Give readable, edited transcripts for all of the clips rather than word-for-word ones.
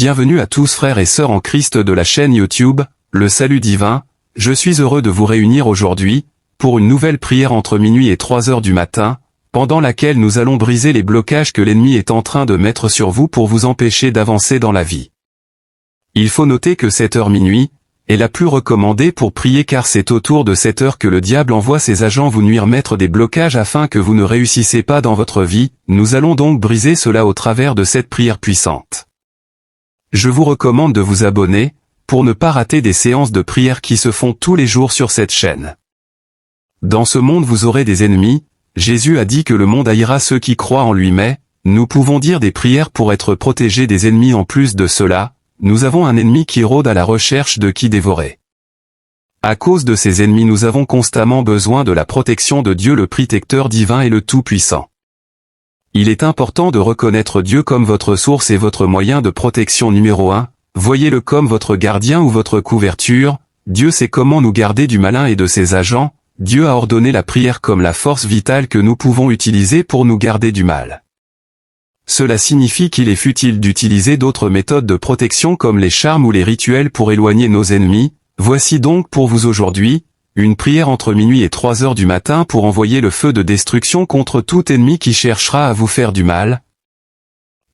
Bienvenue à tous frères et sœurs en Christ de la chaîne YouTube, Le Salut Divin. Je suis heureux de vous réunir aujourd'hui, pour une nouvelle prière entre minuit et 3 heures du matin, pendant laquelle nous allons briser les blocages que l'ennemi est en train de mettre sur vous pour vous empêcher d'avancer dans la vie. Il faut noter que cette heure minuit est la plus recommandée pour prier car c'est autour de cette heure que le diable envoie ses agents vous nuire, mettre des blocages afin que vous ne réussissez pas dans votre vie. Nous allons donc briser cela au travers de cette prière puissante. Je vous recommande de vous abonner, pour ne pas rater des séances de prière qui se font tous les jours sur cette chaîne. Dans ce monde vous aurez des ennemis. Jésus a dit que le monde haïra ceux qui croient en lui, mais nous pouvons dire des prières pour être protégés des ennemis. En plus de cela, nous avons un ennemi qui rôde à la recherche de qui dévorer. À cause de ces ennemis nous avons constamment besoin de la protection de Dieu le protecteur divin et le Tout-Puissant. Il est important de reconnaître Dieu comme votre source et votre moyen de protection numéro 1, voyez-le comme votre gardien ou votre couverture. Dieu sait comment nous garder du malin et de ses agents. Dieu a ordonné la prière comme la force vitale que nous pouvons utiliser pour nous garder du mal. Cela signifie qu'il est futile d'utiliser d'autres méthodes de protection comme les charmes ou les rituels pour éloigner nos ennemis. Voici donc pour vous aujourd'hui, une prière entre minuit et 3 heures du matin pour envoyer le feu de destruction contre tout ennemi qui cherchera à vous faire du mal.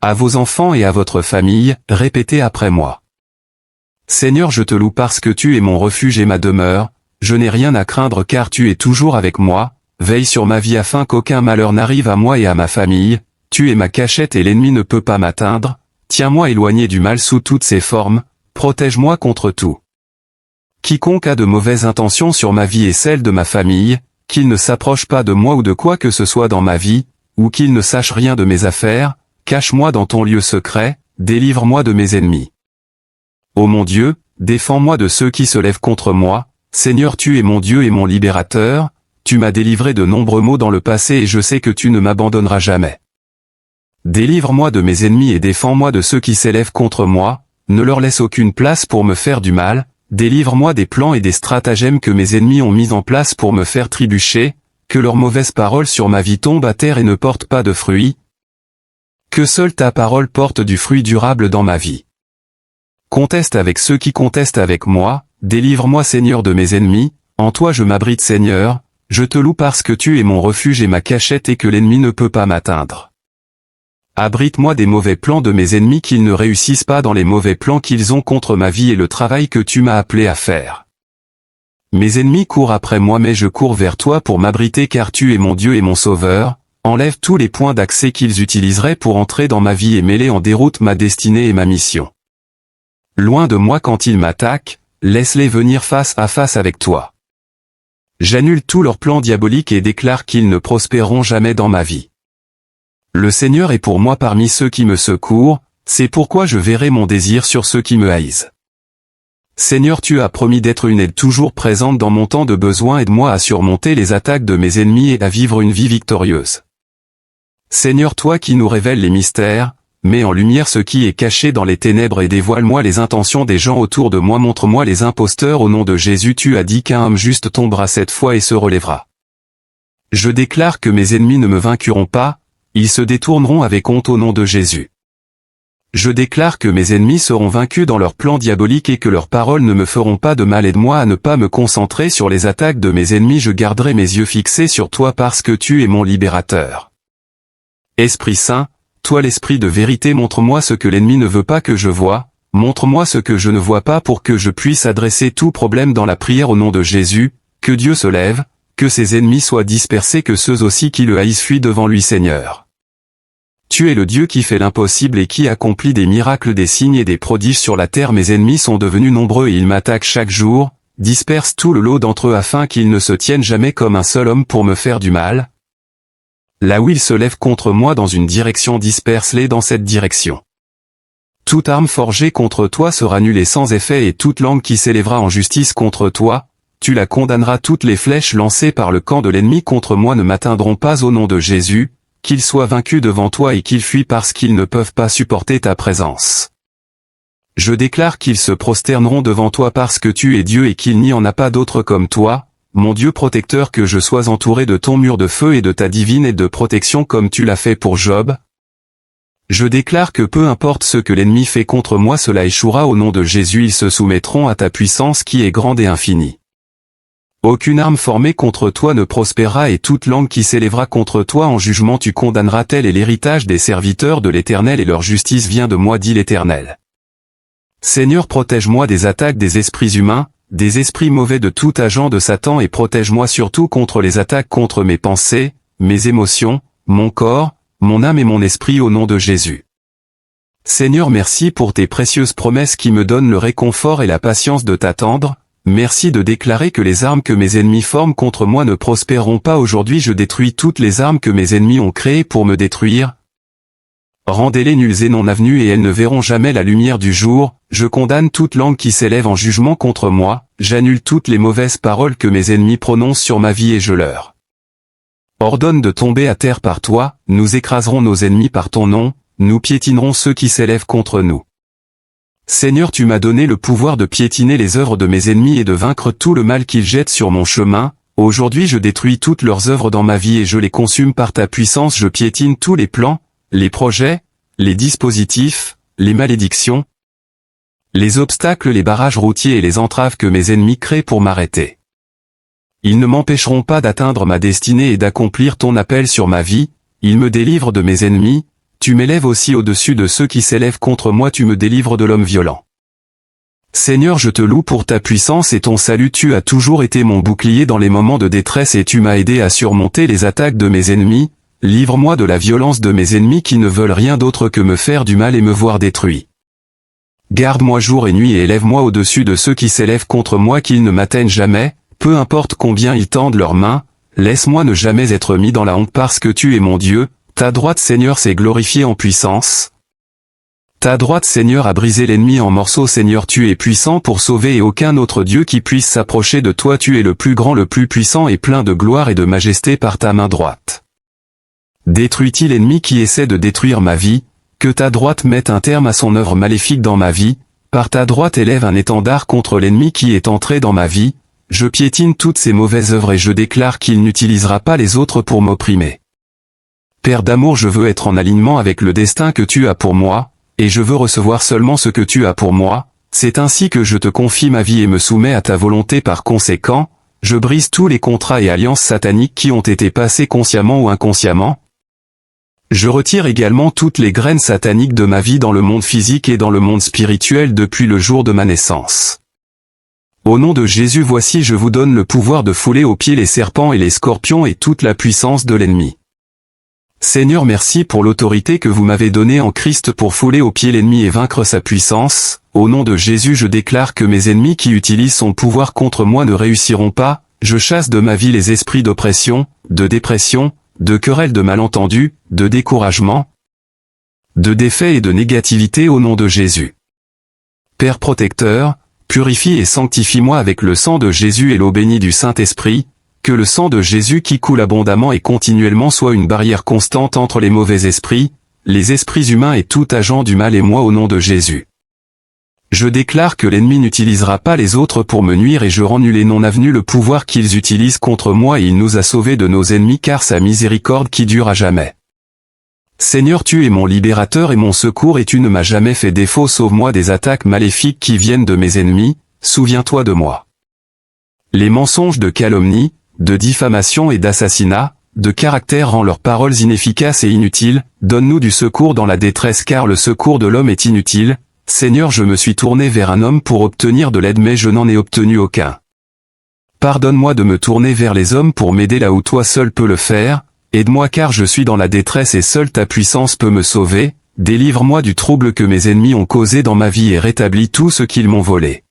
À vos enfants et à votre famille, répétez après moi. Seigneur, je te loue parce que tu es mon refuge et ma demeure. Je n'ai rien à craindre car tu es toujours avec moi. Veille sur ma vie afin qu'aucun malheur n'arrive à moi et à ma famille. Tu es ma cachette et l'ennemi ne peut pas m'atteindre. Tiens-moi éloigné du mal sous toutes ses formes. Protège-moi contre tout. Quiconque a de mauvaises intentions sur ma vie et celle de ma famille, qu'il ne s'approche pas de moi ou de quoi que ce soit dans ma vie, ou qu'il ne sache rien de mes affaires. Cache-moi dans ton lieu secret, délivre-moi de mes ennemis. Ô mon Dieu, défends-moi de ceux qui se lèvent contre moi. Seigneur, tu es mon Dieu et mon libérateur. Tu m'as délivré de nombreux maux dans le passé et je sais que tu ne m'abandonneras jamais. Délivre-moi de mes ennemis et défends-moi de ceux qui s'élèvent contre moi. Ne leur laisse aucune place pour me faire du mal. Délivre-moi des plans et des stratagèmes que mes ennemis ont mis en place pour me faire trébucher. Que leurs mauvaises paroles sur ma vie tombent à terre et ne portent pas de fruits. Que seule ta parole porte du fruit durable dans ma vie. Conteste avec ceux qui contestent avec moi. Délivre-moi Seigneur de mes ennemis. En toi je m'abrite Seigneur. Je te loue parce que tu es mon refuge et ma cachette et que l'ennemi ne peut pas m'atteindre. Abrite-moi des mauvais plans de mes ennemis, qu'ils ne réussissent pas dans les mauvais plans qu'ils ont contre ma vie et le travail que tu m'as appelé à faire. Mes ennemis courent après moi mais je cours vers toi pour m'abriter car tu es mon Dieu et mon Sauveur. Enlève tous les points d'accès qu'ils utiliseraient pour entrer dans ma vie et mêler en déroute ma destinée et ma mission. Loin de moi quand ils m'attaquent, laisse-les venir face à face avec toi. J'annule tous leurs plans diaboliques et déclare qu'ils ne prospéreront jamais dans ma vie. Le Seigneur est pour moi parmi ceux qui me secourent, c'est pourquoi je verrai mon désir sur ceux qui me haïssent. Seigneur, tu as promis d'être une aide toujours présente dans mon temps de besoin. Aide-moi à surmonter les attaques de mes ennemis et à vivre une vie victorieuse. Seigneur, toi qui nous révèles les mystères, mets en lumière ce qui est caché dans les ténèbres et dévoile-moi les intentions des gens autour de moi. Montre-moi les imposteurs au nom de Jésus. Tu as dit qu'un homme juste tombera 7 fois et se relèvera. Je déclare que mes ennemis ne me vaincront pas. Ils se détourneront avec honte au nom de Jésus. Je déclare que mes ennemis seront vaincus dans leurs plans diaboliques et que leurs paroles ne me feront pas de mal. Aide-moi à ne pas me concentrer sur les attaques de mes ennemis. Je garderai mes yeux fixés sur toi parce que tu es mon libérateur. Esprit Saint, toi l'esprit de vérité, montre-moi ce que l'ennemi ne veut pas que je voie. Montre-moi ce que je ne vois pas pour que je puisse adresser tout problème dans la prière au nom de Jésus. Que Dieu se lève, que ses ennemis soient dispersés, que ceux aussi qui le haïssent fuient devant lui. Seigneur. Tu es le Dieu qui fait l'impossible et qui accomplit des miracles, des signes et des prodiges sur la terre. Mes ennemis sont devenus nombreux et ils m'attaquent chaque jour. Disperse tout le lot d'entre eux afin qu'ils ne se tiennent jamais comme un seul homme pour me faire du mal. Là où ils se lèvent contre moi dans une direction, disperse-les dans cette direction. Toute arme forgée contre toi sera nulle et sans effet, et toute langue qui s'élèvera en justice contre toi, tu la condamneras. Toutes les flèches lancées par le camp de l'ennemi contre moi ne m'atteindront pas au nom de Jésus. Qu'ils soient vaincus devant toi et qu'ils fuient parce qu'ils ne peuvent pas supporter ta présence. Je déclare qu'ils se prosterneront devant toi parce que tu es Dieu et qu'il n'y en a pas d'autre comme toi, mon Dieu protecteur. Que je sois entouré de ton mur de feu et de ta divine aide de protection comme tu l'as fait pour Job. Je déclare que peu importe ce que l'ennemi fait contre moi, cela échouera au nom de Jésus. Ils se soumettront à ta puissance qui est grande et infinie. Aucune arme formée contre toi ne prospérera et toute langue qui s'élèvera contre toi en jugement tu condamneras. Tel est l'héritage des serviteurs de l'Éternel et leur justice vient de moi, dit l'Éternel. Seigneur, protège-moi des attaques des esprits humains, des esprits mauvais, de tout agent de Satan, et protège-moi surtout contre les attaques contre mes pensées, mes émotions, mon corps, mon âme et mon esprit au nom de Jésus. Seigneur, merci pour tes précieuses promesses qui me donnent le réconfort et la patience de t'attendre. Merci de déclarer que les armes que mes ennemis forment contre moi ne prospéreront pas. Aujourd'hui je détruis toutes les armes que mes ennemis ont créées pour me détruire. Rendez-les nulles et non avenues et elles ne verront jamais la lumière du jour. Je condamne toute langue qui s'élève en jugement contre moi. J'annule toutes les mauvaises paroles que mes ennemis prononcent sur ma vie et je leur ordonne de tomber à terre par toi. Nous écraserons nos ennemis par ton nom. Nous piétinerons ceux qui s'élèvent contre nous. Seigneur, tu m'as donné le pouvoir de piétiner les œuvres de mes ennemis et de vaincre tout le mal qu'ils jettent sur mon chemin. Aujourd'hui je détruis toutes leurs œuvres dans ma vie et je les consume par ta puissance. Je piétine tous les plans, les projets, les dispositifs, les malédictions, les obstacles, les barrages routiers et les entraves que mes ennemis créent pour m'arrêter. Ils ne m'empêcheront pas d'atteindre ma destinée et d'accomplir ton appel sur ma vie. Ils me délivrent de mes ennemis. Tu m'élèves aussi au-dessus de ceux qui s'élèvent contre moi, tu me délivres de l'homme violent. Seigneur, je te loue pour ta puissance et ton salut. Tu as toujours été mon bouclier dans les moments de détresse et tu m'as aidé à surmonter les attaques de mes ennemis. Livre-moi de la violence de mes ennemis qui ne veulent rien d'autre que me faire du mal et me voir détruit. Garde-moi jour et nuit et élève-moi au-dessus de ceux qui s'élèvent contre moi, qu'ils ne m'atteignent jamais, peu importe combien ils tendent leurs mains. Laisse-moi ne jamais être mis dans la honte parce que tu es mon Dieu. Ta droite, Seigneur, s'est glorifiée en puissance. Ta droite, Seigneur, a brisé l'ennemi en morceaux. Seigneur, tu es puissant pour sauver et aucun autre Dieu qui puisse s'approcher de toi. Tu es le plus grand, le plus puissant et plein de gloire et de majesté par ta main droite. Détruis-t-il l'ennemi qui essaie de détruire ma vie, que ta droite mette un terme à son œuvre maléfique dans ma vie. Par ta droite élève un étendard contre l'ennemi qui est entré dans ma vie. Je piétine toutes ces mauvaises œuvres et je déclare qu'il n'utilisera pas les autres pour m'opprimer. Père d'amour, je veux être en alignement avec le destin que tu as pour moi, et je veux recevoir seulement ce que tu as pour moi. C'est ainsi que je te confie ma vie et me soumets à ta volonté. Par conséquent, je brise tous les contrats et alliances sataniques qui ont été passés consciemment ou inconsciemment. Je retire également toutes les graines sataniques de ma vie dans le monde physique et dans le monde spirituel depuis le jour de ma naissance. Au nom de Jésus, voici je vous donne le pouvoir de fouler aux pieds les serpents et les scorpions et toute la puissance de l'ennemi. Seigneur, merci pour l'autorité que vous m'avez donnée en Christ pour fouler aux pieds l'ennemi et vaincre sa puissance. Au nom de Jésus, je déclare que mes ennemis qui utilisent son pouvoir contre moi ne réussiront pas. Je chasse de ma vie les esprits d'oppression, de dépression, de querelles, de malentendus, de découragement, de défaits et de négativité au nom de Jésus. Père protecteur, purifie et sanctifie-moi avec le sang de Jésus et l'eau bénie du Saint-Esprit. Que le sang de Jésus qui coule abondamment et continuellement soit une barrière constante entre les mauvais esprits, les esprits humains et tout agent du mal et moi au nom de Jésus. Je déclare que l'ennemi n'utilisera pas les autres pour me nuire et je rends nul et non avenu le pouvoir qu'ils utilisent contre moi et il nous a sauvés de nos ennemis car sa miséricorde qui dure à jamais. Seigneur, tu es mon libérateur et mon secours et tu ne m'as jamais fait défaut. Sauve-moi des attaques maléfiques qui viennent de mes ennemis, souviens-toi de moi. Les mensonges de calomnie, de diffamation et d'assassinat, de caractère rend leurs paroles inefficaces et inutiles. Donne-nous du secours dans la détresse car le secours de l'homme est inutile. Seigneur, je me suis tourné vers un homme pour obtenir de l'aide mais je n'en ai obtenu aucun. Pardonne-moi de me tourner vers les hommes pour m'aider là où toi seul peux le faire. Aide-moi car je suis dans la détresse et seule ta puissance peut me sauver. Délivre-moi du trouble que mes ennemis ont causé dans ma vie et rétablis tout ce qu'ils m'ont volé.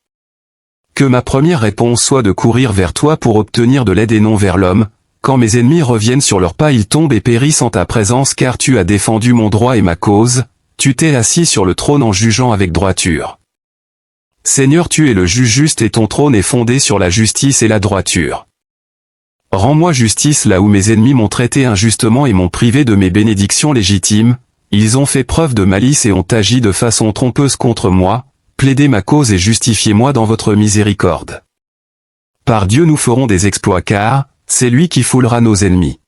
Que ma première réponse soit de courir vers toi pour obtenir de l'aide et non vers l'homme. Quand mes ennemis reviennent sur leurs pas, ils tombent et périssent en ta présence car tu as défendu mon droit et ma cause. Tu t'es assis sur le trône en jugeant avec droiture. Seigneur, tu es le juge juste et ton trône est fondé sur la justice et la droiture. Rends-moi justice là où mes ennemis m'ont traité injustement et m'ont privé de mes bénédictions légitimes. Ils ont fait preuve de malice et ont agi de façon trompeuse contre moi. Plaidez ma cause et justifiez-moi dans votre miséricorde. Par Dieu nous ferons des exploits car c'est lui qui foulera nos ennemis.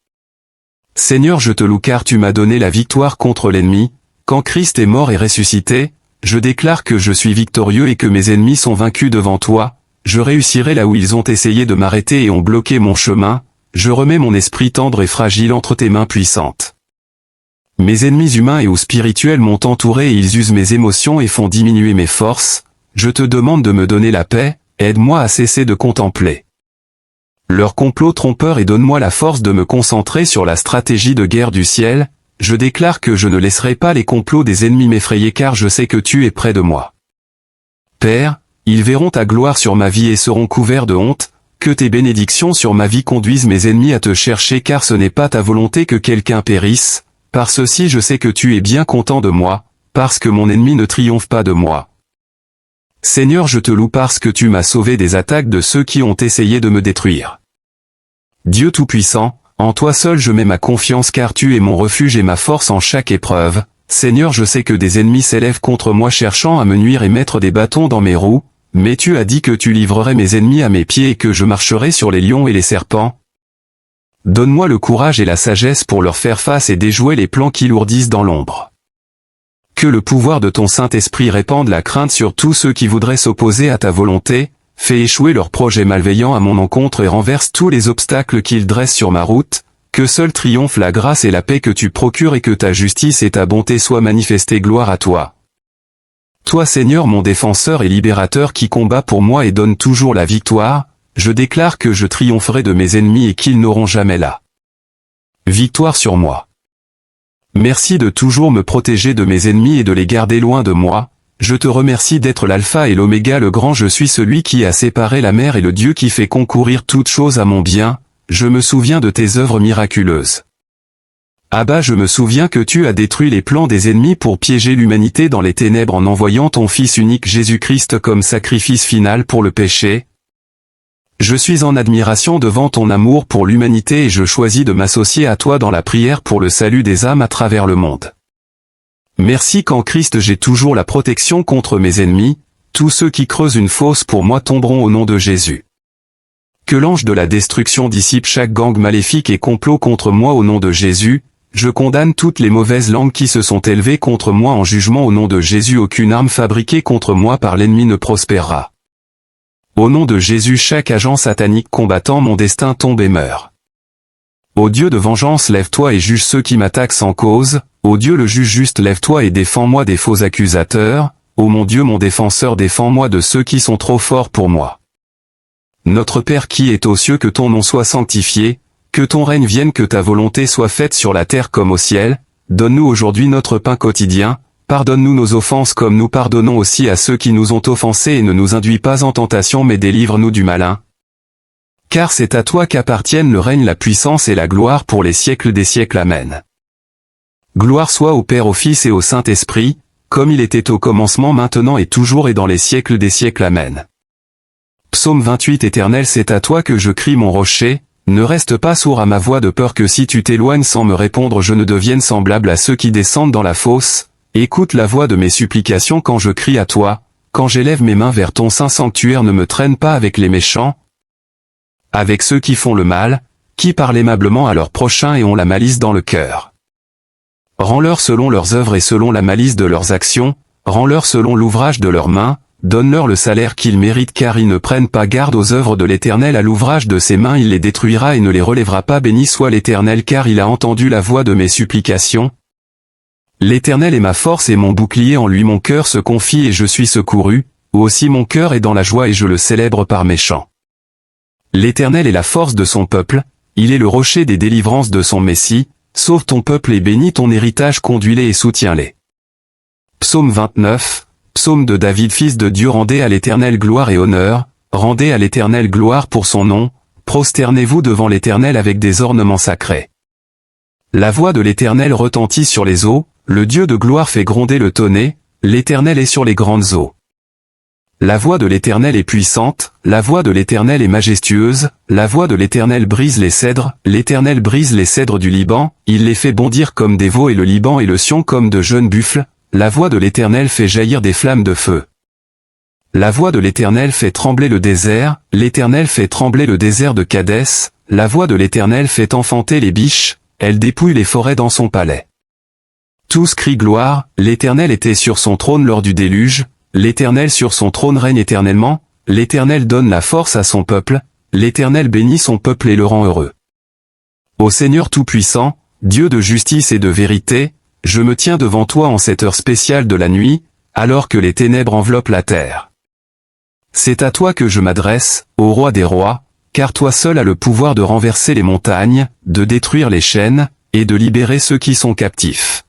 Seigneur, je te loue car tu m'as donné la victoire contre l'ennemi. Quand Christ est mort et ressuscité, je déclare que je suis victorieux et que mes ennemis sont vaincus devant toi, je réussirai là où ils ont essayé de m'arrêter et ont bloqué mon chemin, je remets mon esprit tendre et fragile entre tes mains puissantes. Mes ennemis humains et ou spirituels m'ont entouré et ils usent mes émotions et font diminuer mes forces, je te demande de me donner la paix, aide-moi à cesser de contempler leur complot trompeur et donne-moi la force de me concentrer sur la stratégie de guerre du ciel, je déclare que je ne laisserai pas les complots des ennemis m'effrayer car je sais que tu es près de moi. Père, ils verront ta gloire sur ma vie et seront couverts de honte, que tes bénédictions sur ma vie conduisent mes ennemis à te chercher car ce n'est pas ta volonté que quelqu'un périsse, par ceci je sais que tu es bien content de moi, parce que mon ennemi ne triomphe pas de moi. Seigneur, je te loue parce que tu m'as sauvé des attaques de ceux qui ont essayé de me détruire. Dieu Tout-Puissant, en toi seul je mets ma confiance car tu es mon refuge et ma force en chaque épreuve. Seigneur, je sais que des ennemis s'élèvent contre moi cherchant à me nuire et mettre des bâtons dans mes roues, mais tu as dit que tu livrerais mes ennemis à mes pieds et que je marcherais sur les lions et les serpents. Donne-moi le courage et la sagesse pour leur faire face et déjouer les plans qui lourdissent dans l'ombre. Que le pouvoir de ton Saint-Esprit répande la crainte sur tous ceux qui voudraient s'opposer à ta volonté, fais échouer leurs projets malveillants à mon encontre et renverse tous les obstacles qu'ils dressent sur ma route, que seul triomphe la grâce et la paix que tu procures et que ta justice et ta bonté soient manifestées, gloire à toi. Toi Seigneur mon défenseur et libérateur qui combat pour moi et donne toujours la victoire, je déclare que je triompherai de mes ennemis et qu'ils n'auront jamais la victoire sur moi. Merci de toujours me protéger de mes ennemis et de les garder loin de moi, je te remercie d'être l'alpha et l'oméga le grand je suis celui qui a séparé la mer et le Dieu qui fait concourir toutes choses à mon bien, je me souviens de tes œuvres miraculeuses. Abba, je me souviens que tu as détruit les plans des ennemis pour piéger l'humanité dans les ténèbres en envoyant ton Fils unique Jésus-Christ comme sacrifice final pour le péché. Je suis en admiration devant ton amour pour l'humanité et je choisis de m'associer à toi dans la prière pour le salut des âmes à travers le monde. Merci qu'en Christ j'ai toujours la protection contre mes ennemis, tous ceux qui creusent une fosse pour moi tomberont au nom de Jésus. Que l'ange de la destruction dissipe chaque gang maléfique et complot contre moi au nom de Jésus, je condamne toutes les mauvaises langues qui se sont élevées contre moi en jugement au nom de Jésus aucune arme fabriquée contre moi par l'ennemi ne prospérera. Au nom de Jésus chaque agent satanique combattant mon destin tombe et meurt. Ô Dieu de vengeance lève-toi et juge ceux qui m'attaquent sans cause, ô Dieu le juge juste lève-toi et défends-moi des faux accusateurs, ô mon Dieu mon défenseur défends-moi de ceux qui sont trop forts pour moi. Notre Père qui est aux cieux que ton nom soit sanctifié, que ton règne vienne que ta volonté soit faite sur la terre comme au ciel, donne-nous aujourd'hui notre pain quotidien, pardonne-nous nos offenses comme nous pardonnons aussi à ceux qui nous ont offensés et ne nous induis pas en tentation mais délivre-nous du malin. Car c'est à toi qu'appartiennent le règne, la puissance et la gloire pour les siècles des siècles. Amen. Gloire soit au Père, au Fils et au Saint-Esprit, comme il était au commencement, maintenant et toujours et dans les siècles des siècles. Amen. Psaume 28. Éternel, c'est à toi que je crie mon rocher, ne reste pas sourd à ma voix de peur que si tu t'éloignes sans me répondre je ne devienne semblable à ceux qui descendent dans la fosse. Écoute la voix de mes supplications quand je crie à toi, quand j'élève mes mains vers ton saint sanctuaire. Ne me traîne pas avec les méchants, avec ceux qui font le mal, qui parlent aimablement à leur prochain et ont la malice dans le cœur. Rends-leur selon leurs œuvres et selon la malice de leurs actions, rends-leur selon l'ouvrage de leurs mains, donne-leur le salaire qu'ils méritent car ils ne prennent pas garde aux œuvres de l'Éternel, à l'ouvrage de ses mains il les détruira et ne les relèvera pas. Béni soit l'Éternel car il a entendu la voix de mes supplications. L'Éternel est ma force et mon bouclier, en lui mon cœur se confie et je suis secouru, aussi mon cœur est dans la joie et je le célèbre par mes chants. L'Éternel est la force de son peuple, il est le rocher des délivrances de son Messie, sauve ton peuple et bénis ton héritage, conduis-les et soutiens-les. Psaume 29, psaume de David fils de Dieu. Rendez à l'Éternel gloire et honneur, rendez à l'Éternel gloire pour son nom, prosternez-vous devant l'Éternel avec des ornements sacrés. La voix de l'Éternel retentit sur les eaux, le Dieu de gloire fait gronder le tonnerre, l'Éternel est sur les grandes eaux. La voix de l'Éternel est puissante, la voix de l'Éternel est majestueuse, la voix de l'Éternel brise les cèdres, l'Éternel brise les cèdres du Liban, il les fait bondir comme des veaux et le Liban et le Sion comme de jeunes buffles, la voix de l'Éternel fait jaillir des flammes de feu. La voix de l'Éternel fait trembler le désert, l'Éternel fait trembler le désert de Kadès, la voix de l'Éternel fait enfanter les biches, elle dépouille les forêts dans son palais. Tous crient gloire, l'Éternel était sur son trône lors du déluge, l'Éternel sur son trône règne éternellement, l'Éternel donne la force à son peuple, l'Éternel bénit son peuple et le rend heureux. Ô Seigneur Tout-Puissant, Dieu de justice et de vérité, je me tiens devant toi en cette heure spéciale de la nuit, alors que les ténèbres enveloppent la terre. C'est à toi que je m'adresse, ô Roi des rois, car toi seul as le pouvoir de renverser les montagnes, de détruire les chaînes, et de libérer ceux qui sont captifs.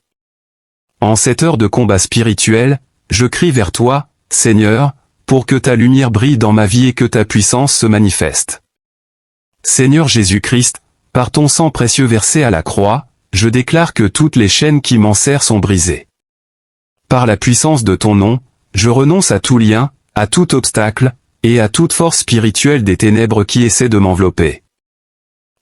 En cette heure de combat spirituel, je crie vers toi, Seigneur, pour que ta lumière brille dans ma vie et que ta puissance se manifeste. Seigneur Jésus-Christ, par ton sang précieux versé à la croix, je déclare que toutes les chaînes qui m'enserrent sont brisées. Par la puissance de ton nom, je renonce à tout lien, à tout obstacle, et à toute force spirituelle des ténèbres qui essaient de m'envelopper.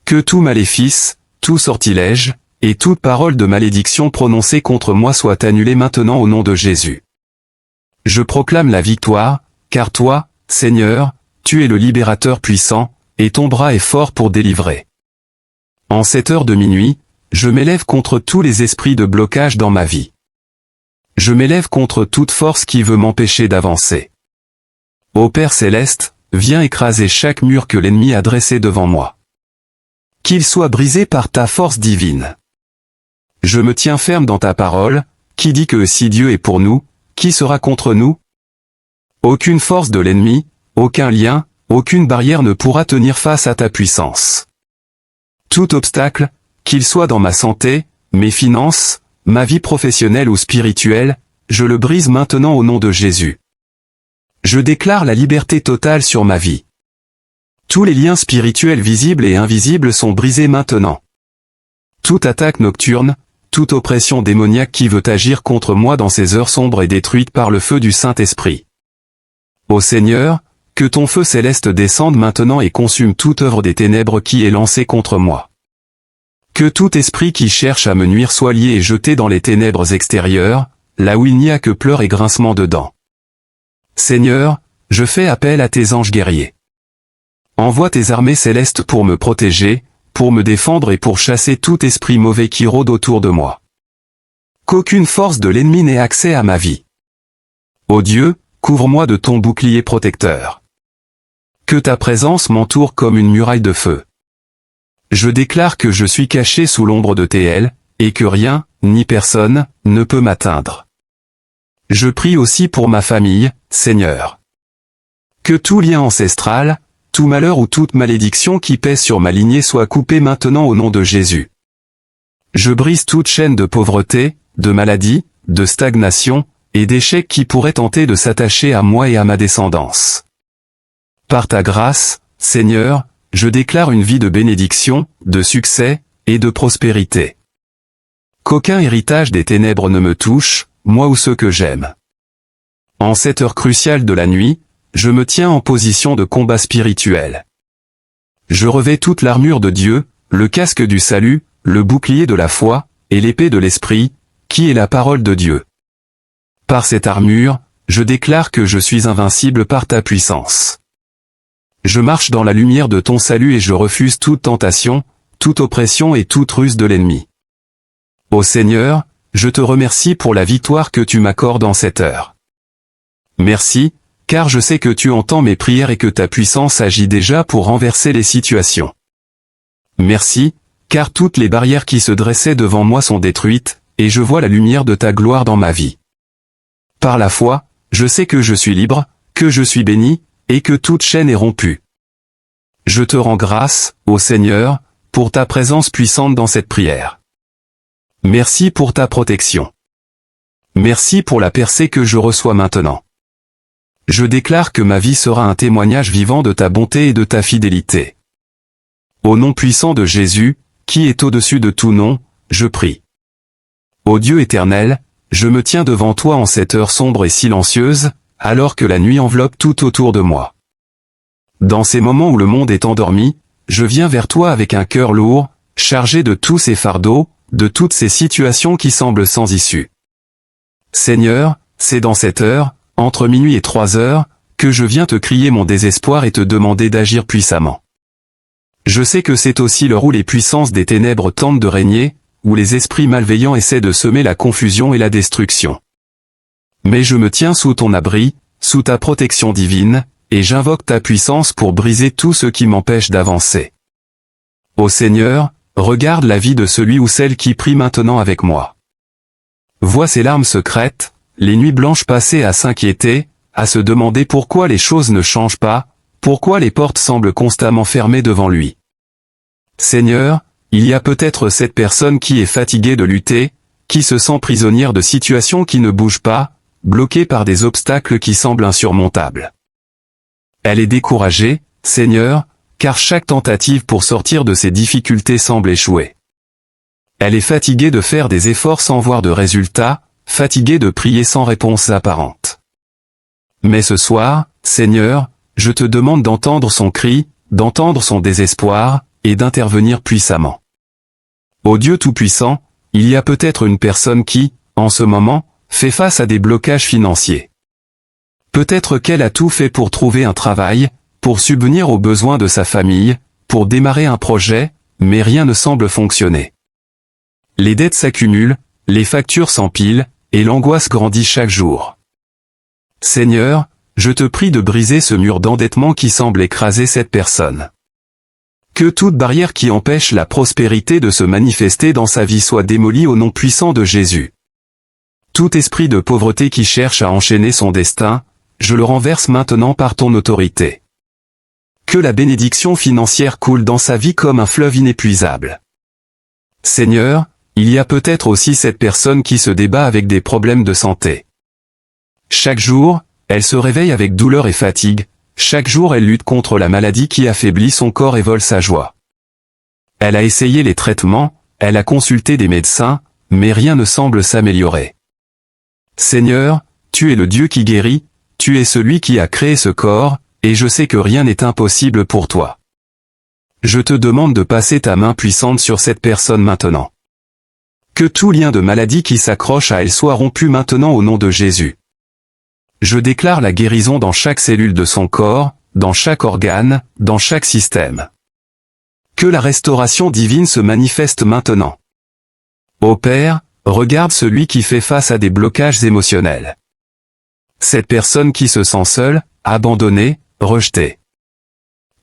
Que tout maléfice, tout sortilège, et toute parole de malédiction prononcée contre moi soit annulée maintenant au nom de Jésus. Je proclame la victoire, car toi, Seigneur, tu es le libérateur puissant, et ton bras est fort pour délivrer. En cette heure de minuit, je m'élève contre tous les esprits de blocage dans ma vie. Je m'élève contre toute force qui veut m'empêcher d'avancer. Ô Père Céleste, viens écraser chaque mur que l'ennemi a dressé devant moi. Qu'il soit brisé par ta force divine. Je me tiens ferme dans ta parole, qui dit que si Dieu est pour nous, qui sera contre nous? Aucune force de l'ennemi, aucun lien, aucune barrière ne pourra tenir face à ta puissance. Tout obstacle, qu'il soit dans ma santé, mes finances, ma vie professionnelle ou spirituelle, je le brise maintenant au nom de Jésus. Je déclare la liberté totale sur ma vie. Tous les liens spirituels visibles et invisibles sont brisés maintenant. Toute attaque nocturne, toute oppression démoniaque qui veut agir contre moi dans ces heures sombres est détruite par le feu du Saint-Esprit. Ô Seigneur, que ton feu céleste descende maintenant et consume toute œuvre des ténèbres qui est lancée contre moi. Que tout esprit qui cherche à me nuire soit lié et jeté dans les ténèbres extérieures, là où il n'y a que pleurs et grincements de dents. Seigneur, je fais appel à tes anges guerriers. Envoie tes armées célestes pour me protéger, pour me défendre et pour chasser tout esprit mauvais qui rôde autour de moi. Qu'aucune force de l'ennemi n'ait accès à ma vie. Ô Dieu, couvre-moi de ton bouclier protecteur. Que ta présence m'entoure comme une muraille de feu. Je déclare que je suis caché sous l'ombre de tes ailes, et que rien, ni personne, ne peut m'atteindre. Je prie aussi pour ma famille, Seigneur. Que tout lien ancestral, tout malheur ou toute malédiction qui pèse sur ma lignée soit coupé maintenant au nom de Jésus. Je brise toute chaîne de pauvreté, de maladie, de stagnation, et d'échec qui pourraient tenter de s'attacher à moi et à ma descendance. Par ta grâce, Seigneur, je déclare une vie de bénédiction, de succès, et de prospérité. Qu'aucun héritage des ténèbres ne me touche, moi ou ceux que j'aime. En cette heure cruciale de la nuit, je me tiens en position de combat spirituel. Je revêts toute l'armure de Dieu, le casque du salut, le bouclier de la foi, et l'épée de l'esprit, qui est la parole de Dieu. Par cette armure, je déclare que je suis invincible par ta puissance. Je marche dans la lumière de ton salut et je refuse toute tentation, toute oppression et toute ruse de l'ennemi. Ô Seigneur, je te remercie pour la victoire que tu m'accordes en cette heure. Merci, car je sais que tu entends mes prières et que ta puissance agit déjà pour renverser les situations. Merci, car toutes les barrières qui se dressaient devant moi sont détruites, et je vois la lumière de ta gloire dans ma vie. Par la foi, je sais que je suis libre, que je suis béni, et que toute chaîne est rompue. Je te rends grâce, ô Seigneur, pour ta présence puissante dans cette prière. Merci pour ta protection. Merci pour la percée que je reçois maintenant. Je déclare que ma vie sera un témoignage vivant de ta bonté et de ta fidélité. Au nom puissant de Jésus, qui est au-dessus de tout nom, je prie. Ô Dieu éternel, je me tiens devant toi en cette heure sombre et silencieuse, alors que la nuit enveloppe tout autour de moi. Dans ces moments où le monde est endormi, je viens vers toi avec un cœur lourd, chargé de tous ces fardeaux, de toutes ces situations qui semblent sans issue. Seigneur, c'est dans cette heure, entre minuit et 3 heures, que je viens te crier mon désespoir et te demander d'agir puissamment. Je sais que c'est aussi l'heure où les puissances des ténèbres tentent de régner, où les esprits malveillants essaient de semer la confusion et la destruction. Mais je me tiens sous ton abri, sous ta protection divine, et j'invoque ta puissance pour briser tout ce qui m'empêche d'avancer. Ô Seigneur, regarde la vie de celui ou celle qui prie maintenant avec moi. Vois ses larmes secrètes, les nuits blanches passées à s'inquiéter, à se demander pourquoi les choses ne changent pas, pourquoi les portes semblent constamment fermées devant lui. Seigneur, il y a peut-être cette personne qui est fatiguée de lutter, qui se sent prisonnière de situations qui ne bougent pas, bloquée par des obstacles qui semblent insurmontables. Elle est découragée, Seigneur, car chaque tentative pour sortir de ces difficultés semble échouer. Elle est fatiguée de faire des efforts sans voir de résultats, fatiguée de prier sans réponse apparente. Mais ce soir, Seigneur, je te demande d'entendre son cri, d'entendre son désespoir, et d'intervenir puissamment. Ô Dieu Tout-Puissant, il y a peut-être une personne qui, en ce moment, fait face à des blocages financiers. Peut-être qu'elle a tout fait pour trouver un travail, pour subvenir aux besoins de sa famille, pour démarrer un projet, mais rien ne semble fonctionner. Les dettes s'accumulent, les factures s'empilent, et l'angoisse grandit chaque jour. Seigneur, je te prie de briser ce mur d'endettement qui semble écraser cette personne. Que toute barrière qui empêche la prospérité de se manifester dans sa vie soit démolie au nom puissant de Jésus. Tout esprit de pauvreté qui cherche à enchaîner son destin, je le renverse maintenant par ton autorité. Que la bénédiction financière coule dans sa vie comme un fleuve inépuisable. Seigneur, il y a peut-être aussi cette personne qui se débat avec des problèmes de santé. Chaque jour, elle se réveille avec douleur et fatigue, chaque jour elle lutte contre la maladie qui affaiblit son corps et vole sa joie. Elle a essayé les traitements, elle a consulté des médecins, mais rien ne semble s'améliorer. Seigneur, tu es le Dieu qui guérit, tu es celui qui a créé ce corps, et je sais que rien n'est impossible pour toi. Je te demande de passer ta main puissante sur cette personne maintenant. Que tout lien de maladie qui s'accroche à elle soit rompu maintenant au nom de Jésus. Je déclare la guérison dans chaque cellule de son corps, dans chaque organe, dans chaque système. Que la restauration divine se manifeste maintenant. Ô Père, regarde celui qui fait face à des blocages émotionnels. Cette personne qui se sent seule, abandonnée, rejetée.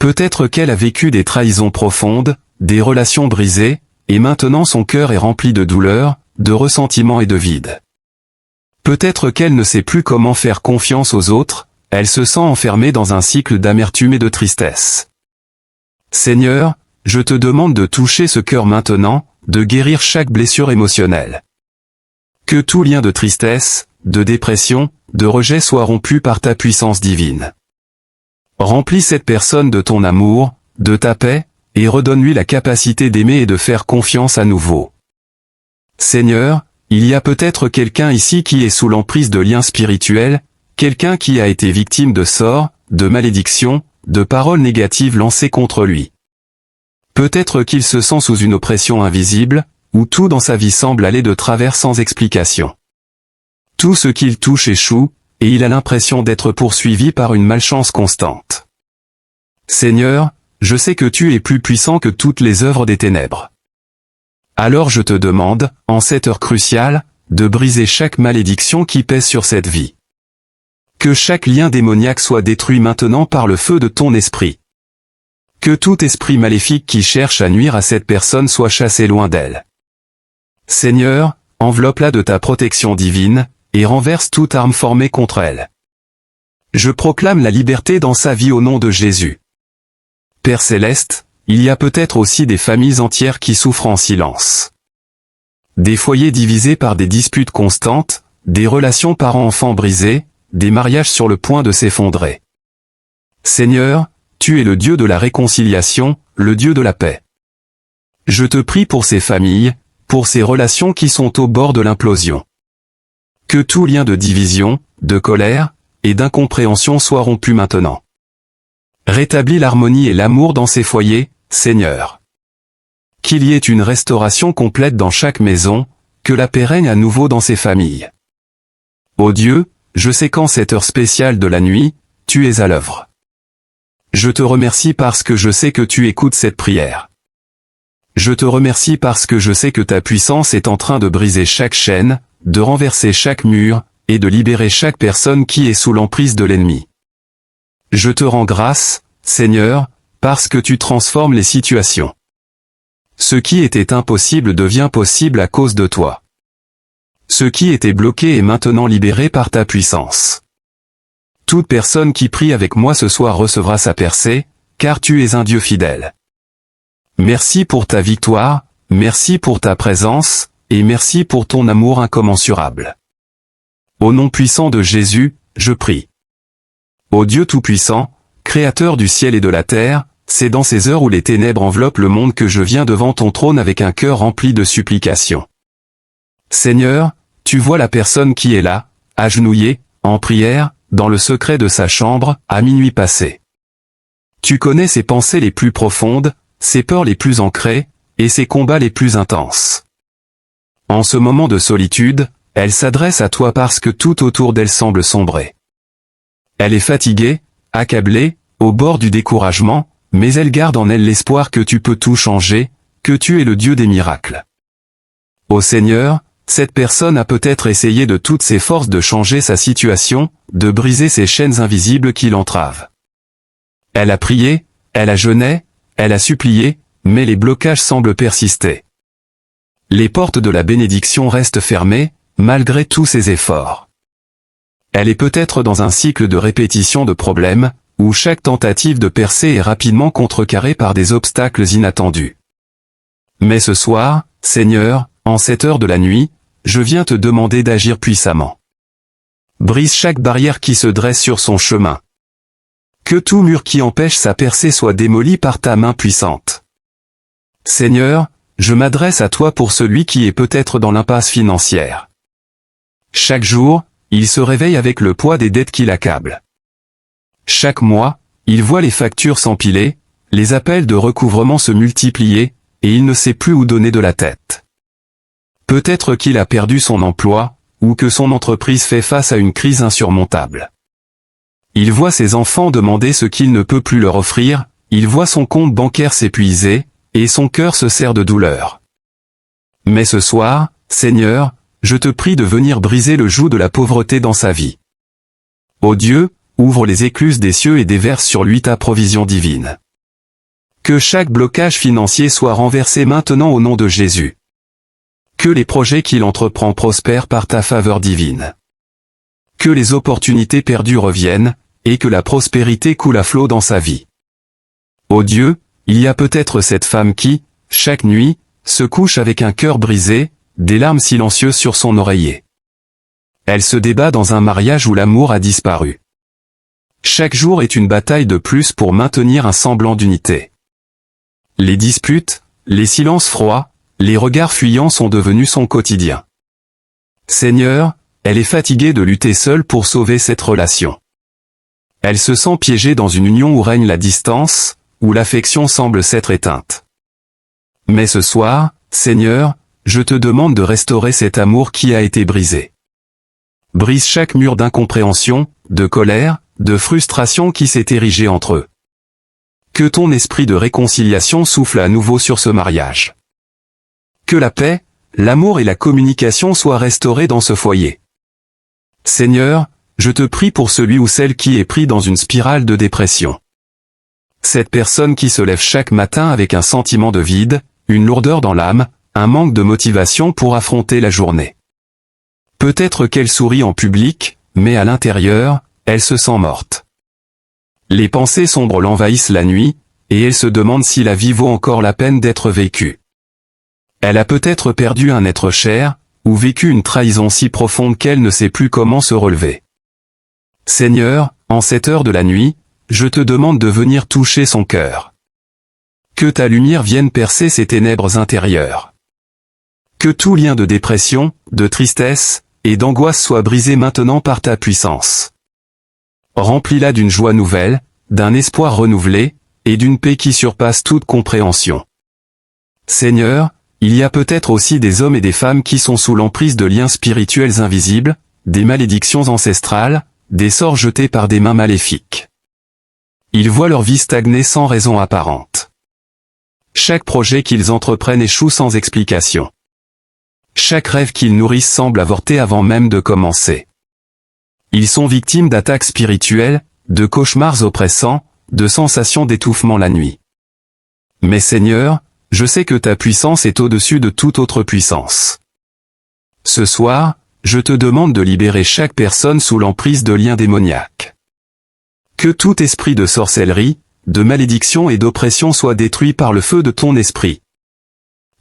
Peut-être qu'elle a vécu des trahisons profondes, des relations brisées, et maintenant son cœur est rempli de douleur, de ressentiment et de vide. Peut-être qu'elle ne sait plus comment faire confiance aux autres, elle se sent enfermée dans un cycle d'amertume et de tristesse. Seigneur, je te demande de toucher ce cœur maintenant, de guérir chaque blessure émotionnelle. Que tout lien de tristesse, de dépression, de rejet soit rompu par ta puissance divine. Remplis cette personne de ton amour, de ta paix, et redonne-lui la capacité d'aimer et de faire confiance à nouveau. Seigneur, il y a peut-être quelqu'un ici qui est sous l'emprise de liens spirituels, quelqu'un qui a été victime de sorts, de malédictions, de paroles négatives lancées contre lui. Peut-être qu'il se sent sous une oppression invisible, où tout dans sa vie semble aller de travers sans explication. Tout ce qu'il touche échoue, et il a l'impression d'être poursuivi par une malchance constante. Seigneur, je sais que tu es plus puissant que toutes les œuvres des ténèbres. Alors je te demande, en cette heure cruciale, de briser chaque malédiction qui pèse sur cette vie. Que chaque lien démoniaque soit détruit maintenant par le feu de ton esprit. Que tout esprit maléfique qui cherche à nuire à cette personne soit chassé loin d'elle. Seigneur, enveloppe-la de ta protection divine, et renverse toute arme formée contre elle. Je proclame la liberté dans sa vie au nom de Jésus. Père Céleste, il y a peut-être aussi des familles entières qui souffrent en silence. Des foyers divisés par des disputes constantes, des relations parents-enfants brisées, des mariages sur le point de s'effondrer. Seigneur, tu es le Dieu de la réconciliation, le Dieu de la paix. Je te prie pour ces familles, pour ces relations qui sont au bord de l'implosion. Que tout lien de division, de colère, et d'incompréhension soit rompu maintenant. Rétablis l'harmonie et l'amour dans ces foyers, Seigneur. Qu'il y ait une restauration complète dans chaque maison, que la paix règne à nouveau dans ces familles. Ô Dieu, je sais qu'en cette heure spéciale de la nuit, tu es à l'œuvre. Je te remercie parce que je sais que tu écoutes cette prière. Je te remercie parce que je sais que ta puissance est en train de briser chaque chaîne, de renverser chaque mur, et de libérer chaque personne qui est sous l'emprise de l'ennemi. Je te rends grâce, Seigneur, parce que tu transformes les situations. Ce qui était impossible devient possible à cause de toi. Ce qui était bloqué est maintenant libéré par ta puissance. Toute personne qui prie avec moi ce soir recevra sa percée, car tu es un Dieu fidèle. Merci pour ta victoire, merci pour ta présence, et merci pour ton amour incommensurable. Au nom puissant de Jésus, je prie. Ô Dieu Tout-Puissant, Créateur du ciel et de la terre, c'est dans ces heures où les ténèbres enveloppent le monde que je viens devant ton trône avec un cœur rempli de supplications. Seigneur, tu vois la personne qui est là, agenouillée, en prière, dans le secret de sa chambre, à minuit passé. Tu connais ses pensées les plus profondes, ses peurs les plus ancrées, et ses combats les plus intenses. En ce moment de solitude, elle s'adresse à toi parce que tout autour d'elle semble sombrer. Elle est fatiguée, accablée, au bord du découragement, mais elle garde en elle l'espoir que tu peux tout changer, que tu es le Dieu des miracles. Ô Seigneur, cette personne a peut-être essayé de toutes ses forces de changer sa situation, de briser ces chaînes invisibles qui l'entravent. Elle a prié, elle a jeûné, elle a supplié, mais les blocages semblent persister. Les portes de la bénédiction restent fermées, malgré tous ses efforts. Elle est peut-être dans un cycle de répétition de problèmes, où chaque tentative de percer est rapidement contrecarrée par des obstacles inattendus. Mais ce soir, Seigneur, en cette heure de la nuit, je viens te demander d'agir puissamment. Brise chaque barrière qui se dresse sur son chemin. Que tout mur qui empêche sa percée soit démoli par ta main puissante. Seigneur, je m'adresse à toi pour celui qui est peut-être dans l'impasse financière. Chaque jour, il se réveille avec le poids des dettes qui l'accablent. Chaque mois, il voit les factures s'empiler, les appels de recouvrement se multiplier, et il ne sait plus où donner de la tête. Peut-être qu'il a perdu son emploi, ou que son entreprise fait face à une crise insurmontable. Il voit ses enfants demander ce qu'il ne peut plus leur offrir, il voit son compte bancaire s'épuiser, et son cœur se serre de douleur. Mais ce soir, Seigneur, je te prie de venir briser le joug de la pauvreté dans sa vie. Ô Dieu, ouvre les écluses des cieux et déverse sur lui ta provision divine. Que chaque blocage financier soit renversé maintenant au nom de Jésus. Que les projets qu'il entreprend prospèrent par ta faveur divine. Que les opportunités perdues reviennent, et que la prospérité coule à flot dans sa vie. Ô Dieu, il y a peut-être cette femme qui, chaque nuit, se couche avec un cœur brisé, des larmes silencieuses sur son oreiller. Elle se débat dans un mariage où l'amour a disparu. Chaque jour est une bataille de plus pour maintenir un semblant d'unité. Les disputes, les silences froids, les regards fuyants sont devenus son quotidien. Seigneur, elle est fatiguée de lutter seule pour sauver cette relation. Elle se sent piégée dans une union où règne la distance, où l'affection semble s'être éteinte. Mais ce soir, Seigneur, je te demande de restaurer cet amour qui a été brisé. Brise chaque mur d'incompréhension, de colère, de frustration qui s'est érigé entre eux. Que ton esprit de réconciliation souffle à nouveau sur ce mariage. Que la paix, l'amour et la communication soient restaurés dans ce foyer. Seigneur, je te prie pour celui ou celle qui est pris dans une spirale de dépression. Cette personne qui se lève chaque matin avec un sentiment de vide, une lourdeur dans l'âme, un manque de motivation pour affronter la journée. Peut-être qu'elle sourit en public, mais à l'intérieur, elle se sent morte. Les pensées sombres l'envahissent la nuit, et elle se demande si la vie vaut encore la peine d'être vécue. Elle a peut-être perdu un être cher, ou vécu une trahison si profonde qu'elle ne sait plus comment se relever. Seigneur, en cette heure de la nuit, je te demande de venir toucher son cœur. Que ta lumière vienne percer ses ténèbres intérieures. Que tout lien de dépression, de tristesse, et d'angoisse soit brisé maintenant par ta puissance. Remplis-la d'une joie nouvelle, d'un espoir renouvelé, et d'une paix qui surpasse toute compréhension. Seigneur, il y a peut-être aussi des hommes et des femmes qui sont sous l'emprise de liens spirituels invisibles, des malédictions ancestrales, des sorts jetés par des mains maléfiques. Ils voient leur vie stagner sans raison apparente. Chaque projet qu'ils entreprennent échoue sans explication. Chaque rêve qu'ils nourrissent semble avorter avant même de commencer. Ils sont victimes d'attaques spirituelles, de cauchemars oppressants, de sensations d'étouffement la nuit. Mais Seigneur, je sais que ta puissance est au-dessus de toute autre puissance. Ce soir, je te demande de libérer chaque personne sous l'emprise de liens démoniaques. Que tout esprit de sorcellerie, de malédiction et d'oppression soit détruit par le feu de ton esprit.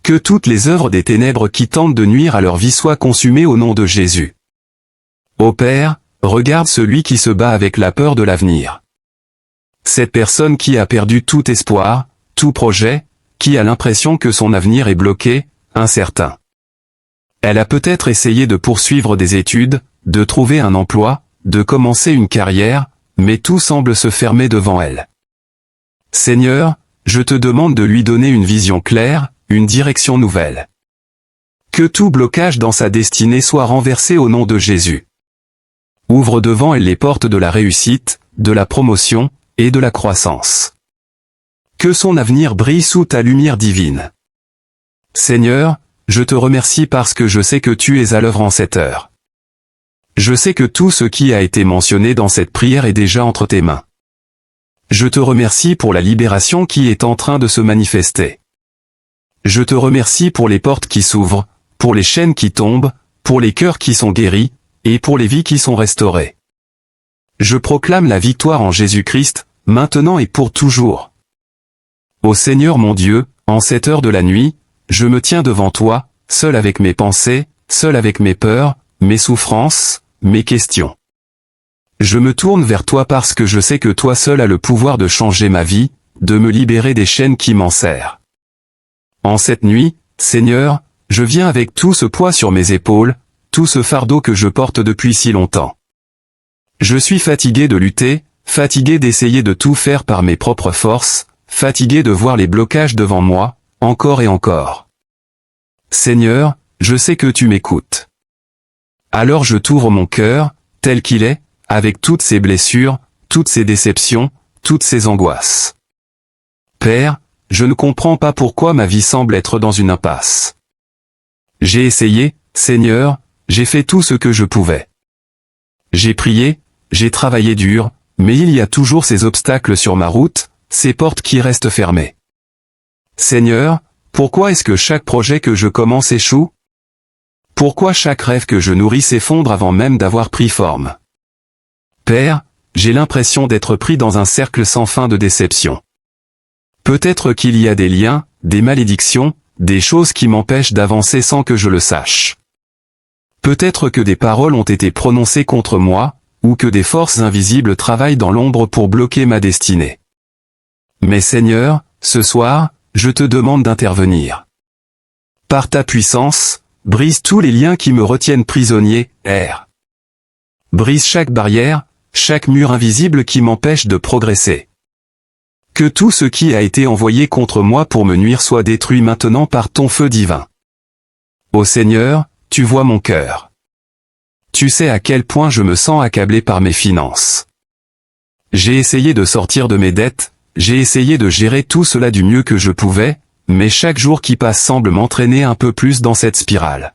Que toutes les œuvres des ténèbres qui tentent de nuire à leur vie soient consumées au nom de Jésus. Ô Père, regarde celui qui se bat avec la peur de l'avenir. Cette personne qui a perdu tout espoir, tout projet, qui a l'impression que son avenir est bloqué, incertain. Elle a peut-être essayé de poursuivre des études, de trouver un emploi, de commencer une carrière, mais tout semble se fermer devant elle. Seigneur, je te demande de lui donner une vision claire, une direction nouvelle. Que tout blocage dans sa destinée soit renversé au nom de Jésus. Ouvre devant elle les portes de la réussite, de la promotion, et de la croissance. Que son avenir brille sous ta lumière divine. Seigneur, je te remercie parce que je sais que tu es à l'œuvre en cette heure. Je sais que tout ce qui a été mentionné dans cette prière est déjà entre tes mains. Je te remercie pour la libération qui est en train de se manifester. Je te remercie pour les portes qui s'ouvrent, pour les chaînes qui tombent, pour les cœurs qui sont guéris, et pour les vies qui sont restaurées. Je proclame la victoire en Jésus-Christ, maintenant et pour toujours. Ô Seigneur mon Dieu, en cette heure de la nuit, je me tiens devant toi, seul avec mes pensées, seul avec mes peurs, mes souffrances, mes questions. Je me tourne vers toi parce que je sais que toi seul as le pouvoir de changer ma vie, de me libérer des chaînes qui m'enserrent. En cette nuit, Seigneur, je viens avec tout ce poids sur mes épaules, tout ce fardeau que je porte depuis si longtemps. Je suis fatigué de lutter, fatigué d'essayer de tout faire par mes propres forces, fatigué de voir les blocages devant moi, encore et encore. Seigneur, je sais que tu m'écoutes. Alors je t'ouvre mon cœur, tel qu'il est, avec toutes ses blessures, toutes ses déceptions, toutes ses angoisses. Père, je ne comprends pas pourquoi ma vie semble être dans une impasse. J'ai essayé, Seigneur, j'ai fait tout ce que je pouvais. J'ai prié, j'ai travaillé dur, mais il y a toujours ces obstacles sur ma route, ces portes qui restent fermées. Seigneur, pourquoi est-ce que chaque projet que je commence échoue? Pourquoi chaque rêve que je nourris s'effondre avant même d'avoir pris forme? Père, j'ai l'impression d'être pris dans un cercle sans fin de déception. Peut-être qu'il y a des liens, des malédictions, des choses qui m'empêchent d'avancer sans que je le sache. Peut-être que des paroles ont été prononcées contre moi, ou que des forces invisibles travaillent dans l'ombre pour bloquer ma destinée. Mais Seigneur, ce soir, je te demande d'intervenir. Par ta puissance, brise tous les liens qui me retiennent prisonnier, R. Brise chaque barrière, chaque mur invisible qui m'empêche de progresser. Que tout ce qui a été envoyé contre moi pour me nuire soit détruit maintenant par ton feu divin. Ô Seigneur, tu vois mon cœur. Tu sais à quel point je me sens accablé par mes finances. J'ai essayé de sortir de mes dettes, j'ai essayé de gérer tout cela du mieux que je pouvais, mais chaque jour qui passe semble m'entraîner un peu plus dans cette spirale.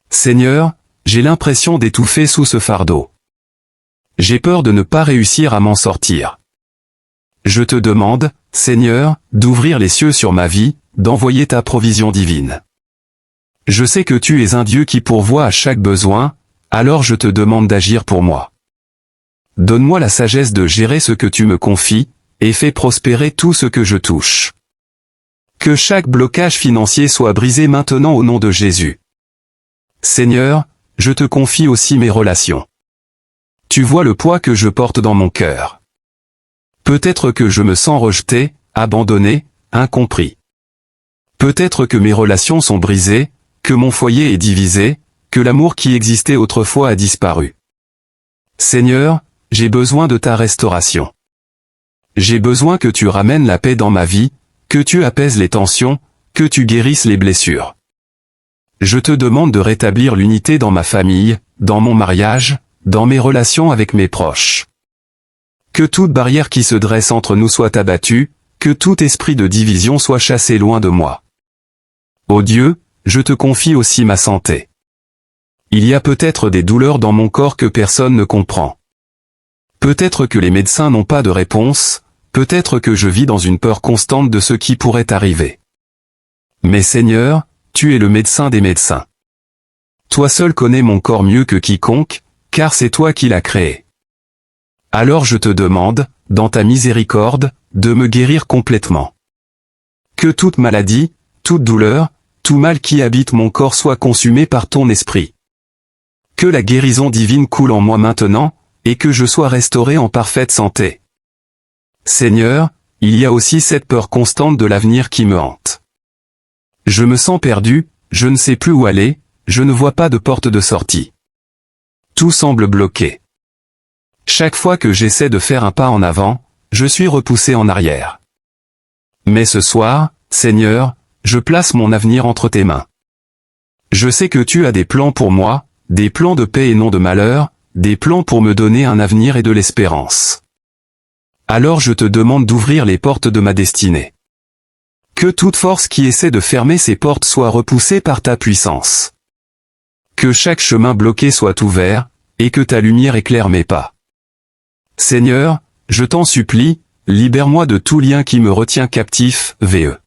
Seigneur, j'ai l'impression d'étouffer sous ce fardeau. J'ai peur de ne pas réussir à m'en sortir. Je te demande, Seigneur, d'ouvrir les cieux sur ma vie, d'envoyer ta provision divine. Je sais que tu es un Dieu qui pourvoit à chaque besoin, alors je te demande d'agir pour moi. Donne-moi la sagesse de gérer ce que tu me confies, et fais prospérer tout ce que je touche. Que chaque blocage financier soit brisé maintenant au nom de Jésus. Seigneur, je te confie aussi mes relations. Tu vois le poids que je porte dans mon cœur. Peut-être que je me sens rejeté, abandonné, incompris. Peut-être que mes relations sont brisées, que mon foyer est divisé, que l'amour qui existait autrefois a disparu. Seigneur, j'ai besoin de ta restauration. J'ai besoin que tu ramènes la paix dans ma vie, que tu apaises les tensions, que tu guérisses les blessures. Je te demande de rétablir l'unité dans ma famille, dans mon mariage, dans mes relations avec mes proches. Que toute barrière qui se dresse entre nous soit abattue, que tout esprit de division soit chassé loin de moi. Ô Dieu, je te confie aussi ma santé. Il y a peut-être des douleurs dans mon corps que personne ne comprend. Peut-être que les médecins n'ont pas de réponse, peut-être que je vis dans une peur constante de ce qui pourrait arriver. Mais Seigneur, tu es le médecin des médecins. Toi seul connais mon corps mieux que quiconque, car c'est toi qui l'as créé. Alors je te demande, dans ta miséricorde, de me guérir complètement. Que toute maladie, toute douleur, tout mal qui habite mon corps soit consumé par ton esprit. Que la guérison divine coule en moi maintenant, et que je sois restauré en parfaite santé. Seigneur, il y a aussi cette peur constante de l'avenir qui me hante. Je me sens perdu, je ne sais plus où aller, je ne vois pas de porte de sortie. Tout semble bloqué. Chaque fois que j'essaie de faire un pas en avant, je suis repoussé en arrière. Mais ce soir, Seigneur, je place mon avenir entre tes mains. Je sais que tu as des plans pour moi, des plans de paix et non de malheur, des plans pour me donner un avenir et de l'espérance. Alors je te demande d'ouvrir les portes de ma destinée. Que toute force qui essaie de fermer ces portes soit repoussée par ta puissance. Que chaque chemin bloqué soit ouvert, et que ta lumière éclaire mes pas. Seigneur, je t'en supplie, libère-moi de tout lien qui me retient captif, VE.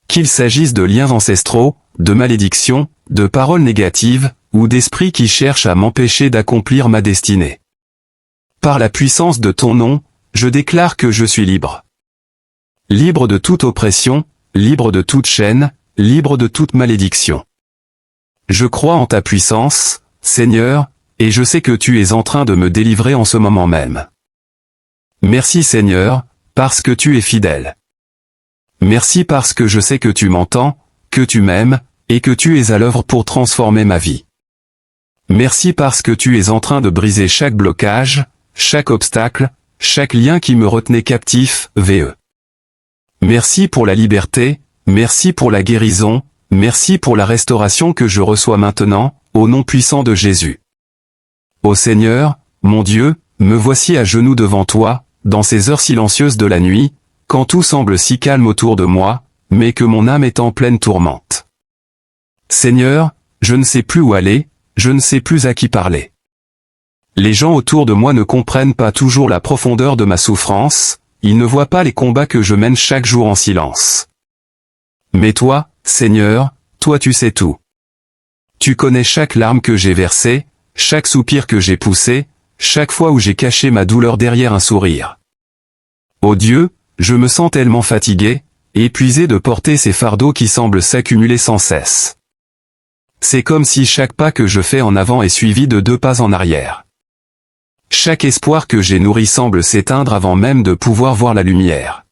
Qu'il s'agisse de liens ancestraux, de malédictions, de paroles négatives, ou d'esprits qui cherchent à m'empêcher d'accomplir ma destinée. Par la puissance de ton nom, je déclare que je suis libre. Libre de toute oppression, libre de toute chaîne, libre de toute malédiction. Je crois en ta puissance, Seigneur, et je sais que tu es en train de me délivrer en ce moment même. Merci Seigneur, parce que tu es fidèle. Merci parce que je sais que tu m'entends, que tu m'aimes, et que tu es à l'œuvre pour transformer ma vie. Merci parce que tu es en train de briser chaque blocage, chaque obstacle, chaque lien qui me retenait captif, VE. Merci pour la liberté, merci pour la guérison, merci pour la restauration que je reçois maintenant, au nom puissant de Jésus. Ô Seigneur, mon Dieu, me voici à genoux devant toi, dans ces heures silencieuses de la nuit, quand tout semble si calme autour de moi, mais que mon âme est en pleine tourmente. Seigneur, je ne sais plus où aller, je ne sais plus à qui parler. Les gens autour de moi ne comprennent pas toujours la profondeur de ma souffrance, ils ne voient pas les combats que je mène chaque jour en silence. Mais toi, Seigneur, toi tu sais tout. Tu connais chaque larme que j'ai versée, chaque soupir que j'ai poussé, chaque fois où j'ai caché ma douleur derrière un sourire. Ô Dieu, je me sens tellement fatigué, épuisé de porter ces fardeaux qui semblent s'accumuler sans cesse. C'est comme si chaque pas que je fais en avant est suivi de 2 pas en arrière. Chaque espoir que j'ai nourri semble s'éteindre avant même de pouvoir voir la lumière.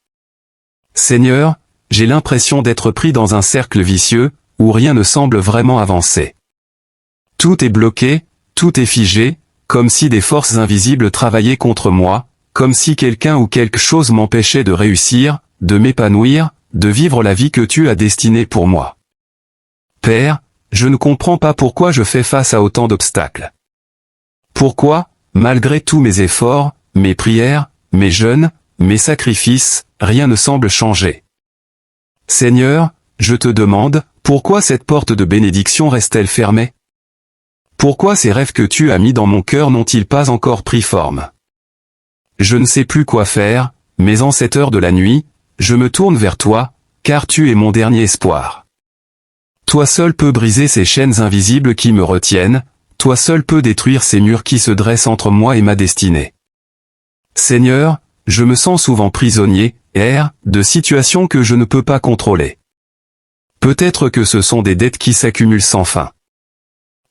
Seigneur, j'ai l'impression d'être pris dans un cercle vicieux, où rien ne semble vraiment avancer. Tout est bloqué, tout est figé, comme si des forces invisibles travaillaient contre moi, comme si quelqu'un ou quelque chose m'empêchait de réussir, de m'épanouir, de vivre la vie que tu as destinée pour moi. Père, je ne comprends pas pourquoi je fais face à autant d'obstacles. Pourquoi, malgré tous mes efforts, mes prières, mes jeûnes, mes sacrifices, rien ne semble changer. Seigneur, je te demande, pourquoi cette porte de bénédiction reste-t-elle fermée? Pourquoi ces rêves que tu as mis dans mon cœur n'ont-ils pas encore pris forme? Je ne sais plus quoi faire, mais en cette heure de la nuit, je me tourne vers toi, car tu es mon dernier espoir. Toi seul peux briser ces chaînes invisibles qui me retiennent, toi seul peux détruire ces murs qui se dressent entre moi et ma destinée. Seigneur, je me sens souvent prisonnier, de situations que je ne peux pas contrôler. Peut-être que ce sont des dettes qui s'accumulent sans fin.